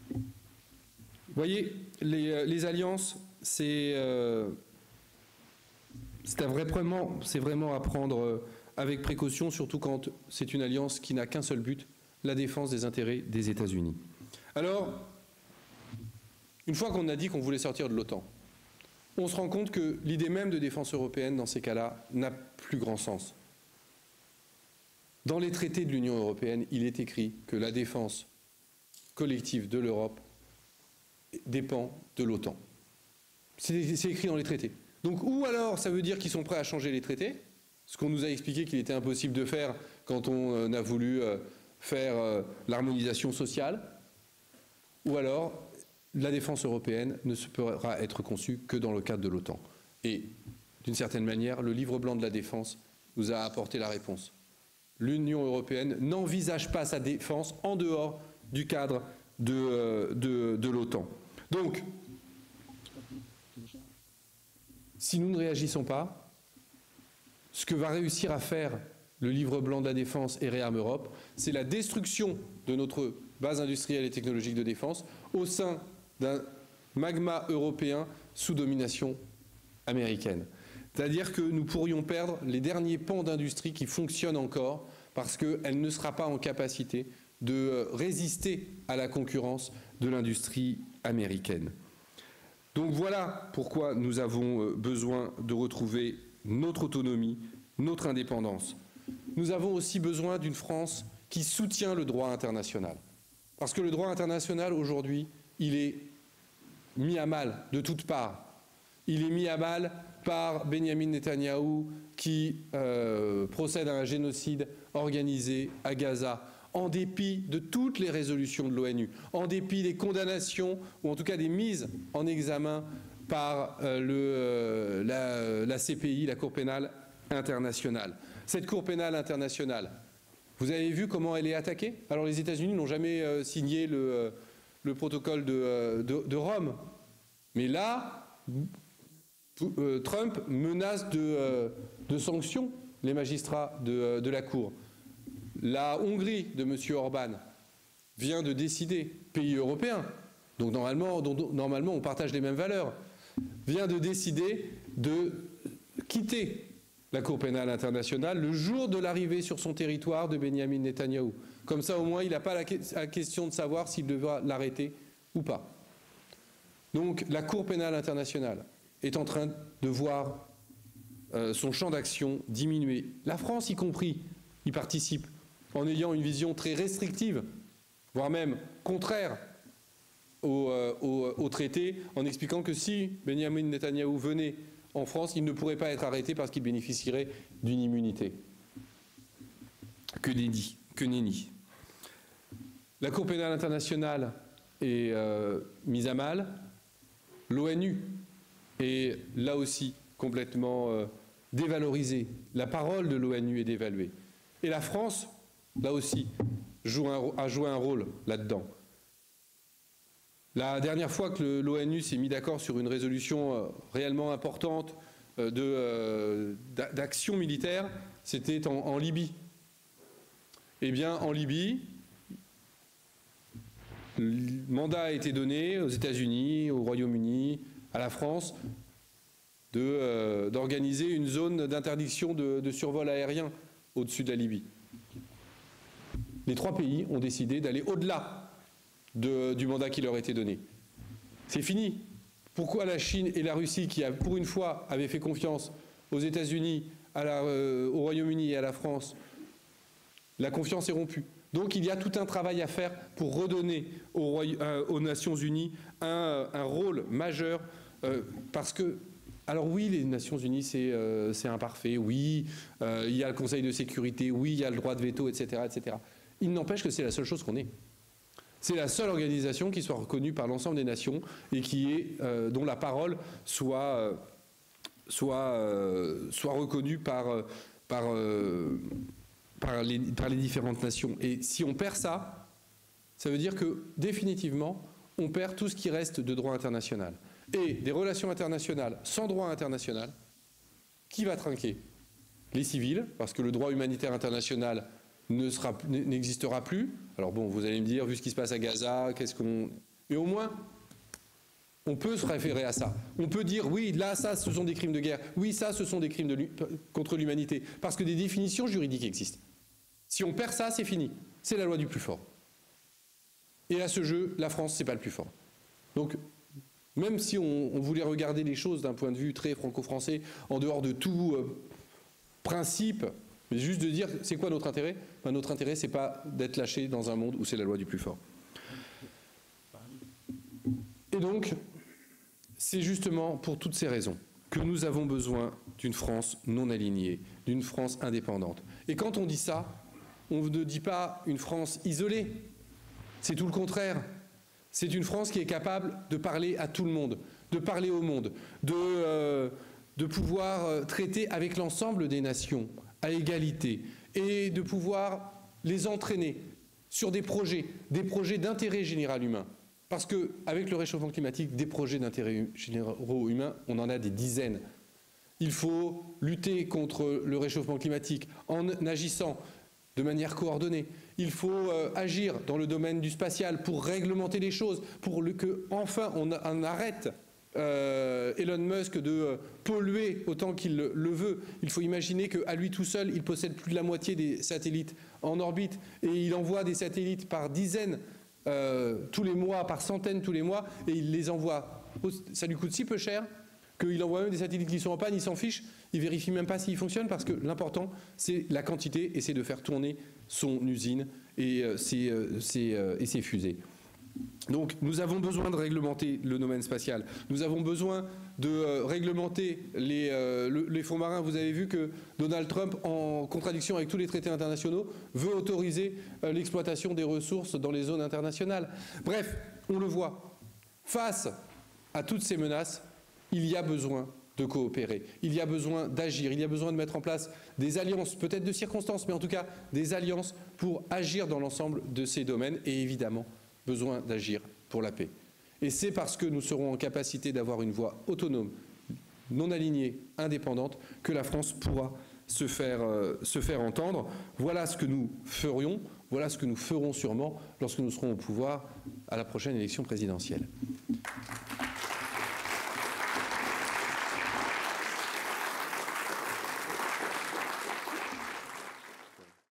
Vous voyez, les alliances, c'est vraiment à prendre avec précaution, surtout quand c'est une alliance qui n'a qu'un seul but, la défense des intérêts des États-Unis. Alors, une fois qu'on a dit qu'on voulait sortir de l'OTAN, on se rend compte que l'idée même de défense européenne, dans ces cas-là, n'a plus grand sens. Dans les traités de l'Union européenne, il est écrit que la défense collective de l'Europe dépend de l'OTAN. C'est écrit dans les traités. Donc, ou alors, ça veut dire qu'ils sont prêts à changer les traités, ce qu'on nous a expliqué qu'il était impossible de faire quand on a voulu faire l'harmonisation sociale, ou alors la défense européenne ne pourra être conçue que dans le cadre de l'OTAN. Et d'une certaine manière, le livre blanc de la défense nous a apporté la réponse. L'Union européenne n'envisage pas sa défense en dehors du cadre de l'OTAN. Donc, si nous ne réagissons pas, ce que va réussir à faire le livre blanc de la défense et Réarme Europe, c'est la destruction de notre base industrielle et technologique de défense au sein d'un magma européen sous domination américaine. C'est-à-dire que nous pourrions perdre les derniers pans d'industrie qui fonctionnent encore parce qu'elle ne sera pas en capacité de résister à la concurrence de l'industrie américaine. Donc voilà pourquoi nous avons besoin de retrouver notre autonomie, notre indépendance. Nous avons aussi besoin d'une France qui soutient le droit international. Parce que le droit international, aujourd'hui, il est mis à mal de toutes parts. Il est mis à mal par Benyamin Netanyahou qui procède à un génocide organisé à Gaza, en dépit de toutes les résolutions de l'ONU, en dépit des condamnations, ou en tout cas des mises en examen par la CPI, la Cour pénale internationale. Cette Cour pénale internationale, vous avez vu comment elle est attaquée? Alors les États-Unis n'ont jamais signé le protocole de Rome. Mais là, Trump menace de sanctions les magistrats de la Cour. La Hongrie de M. Orban vient de décider, pays européen, donc normalement on partage les mêmes valeurs, vient de décider de quitter la Cour pénale internationale le jour de l'arrivée sur son territoire de Benyamin Netanyahou. Comme ça, au moins, il n'a pas la question de savoir s'il devra l'arrêter ou pas. Donc, la Cour pénale internationale est en train de voir son champ d'action diminuer. La France, y compris, y participe en ayant une vision très restrictive, voire même contraire au traité, en expliquant que si Benyamin Netanyahou venait en France, il ne pourrait pas être arrêté parce qu'il bénéficierait d'une immunité. Que nenni. La Cour pénale internationale est mise à mal. L'ONU est là aussi complètement dévalorisée. La parole de l'ONU est dévaluée. Et la France, là aussi, a joué un rôle là-dedans. La dernière fois que l'ONU s'est mis d'accord sur une résolution réellement importante d'action militaire, c'était en Libye. Eh bien, en Libye, le mandat a été donné aux États-Unis, au Royaume-Uni, à la France, d'organiser une zone d'interdiction de survol aérien au-dessus de la Libye. Les 3 pays ont décidé d'aller au-delà du mandat qui leur était donné. C'est fini. Pourquoi la Chine et la Russie, qui pour une fois avaient fait confiance aux États-Unis, au Royaume-Uni et à la France, la confiance est rompue. Donc il y a tout un travail à faire pour redonner aux Nations Unies un rôle majeur, parce que, alors oui, les Nations Unies c'est imparfait, oui, il y a le Conseil de sécurité, oui, il y a le droit de veto, etc., etc. Il n'empêche que c'est la seule chose qu'on ait. C'est la seule organisation qui soit reconnue par l'ensemble des nations et dont la parole soit reconnue par les différentes nations. Et si on perd ça, ça veut dire que définitivement, on perd tout ce qui reste de droit international. Et des relations internationales sans droit international, qui va trinquer? Les civils, parce que le droit humanitaire international n'existera plus. Alors bon, vous allez me dire, vu ce qui se passe à Gaza, mais au moins, on peut se référer à ça. On peut dire, oui, là, ça, ce sont des crimes de guerre. Oui, ça, ce sont des crimes contre l'humanité. Parce que des définitions juridiques existent. Si on perd ça, c'est fini. C'est la loi du plus fort. Et à ce jeu, la France, c'est pas le plus fort. Donc, même si on voulait regarder les choses d'un point de vue très franco-français, en dehors de tout principe, mais juste de dire, c'est quoi notre intérêt? Notre intérêt, c'est pas d'être lâché dans un monde où c'est la loi du plus fort. Et donc, c'est justement pour toutes ces raisons que nous avons besoin d'une France non alignée, d'une France indépendante. Et quand on dit ça, on ne dit pas une France isolée, c'est tout le contraire. C'est une France qui est capable de parler à tout le monde, de parler au monde, de pouvoir traiter avec l'ensemble des nations à égalité et de pouvoir les entraîner sur des projets d'intérêt général humain. Parce qu'avec le réchauffement climatique, des projets d'intérêt général humain, on en a des dizaines. Il faut lutter contre le réchauffement climatique en agissant de manière coordonnée. Il faut agir dans le domaine du spatial pour réglementer les choses, pour que enfin on arrête Elon Musk de polluer autant qu'il le veut. Il faut imaginer qu'à lui tout seul, il possède plus de la moitié des satellites en orbite et il envoie des satellites par dizaines tous les mois, par centaines tous les mois, et il les envoie. Ça lui coûte si peu cher qu'il envoie même des satellites qui sont en panne, il s'en fiche, il vérifie même pas s'ils fonctionnent parce que l'important c'est la quantité et c'est de faire tourner son usine et ses fusées. Donc nous avons besoin de réglementer le domaine spatial, nous avons besoin de réglementer les fonds marins. Vous avez vu que Donald Trump, en contradiction avec tous les traités internationaux, veut autoriser l'exploitation des ressources dans les zones internationales. Bref, on le voit, face à toutes ces menaces, il y a besoin de coopérer, il y a besoin d'agir, il y a besoin de mettre en place des alliances, peut-être de circonstances, mais en tout cas des alliances pour agir dans l'ensemble de ces domaines et évidemment besoin d'agir pour la paix. Et c'est parce que nous serons en capacité d'avoir une voix autonome, non alignée, indépendante, que la France pourra se faire entendre. Voilà ce que nous ferions, voilà ce que nous ferons sûrement lorsque nous serons au pouvoir à la prochaine élection présidentielle.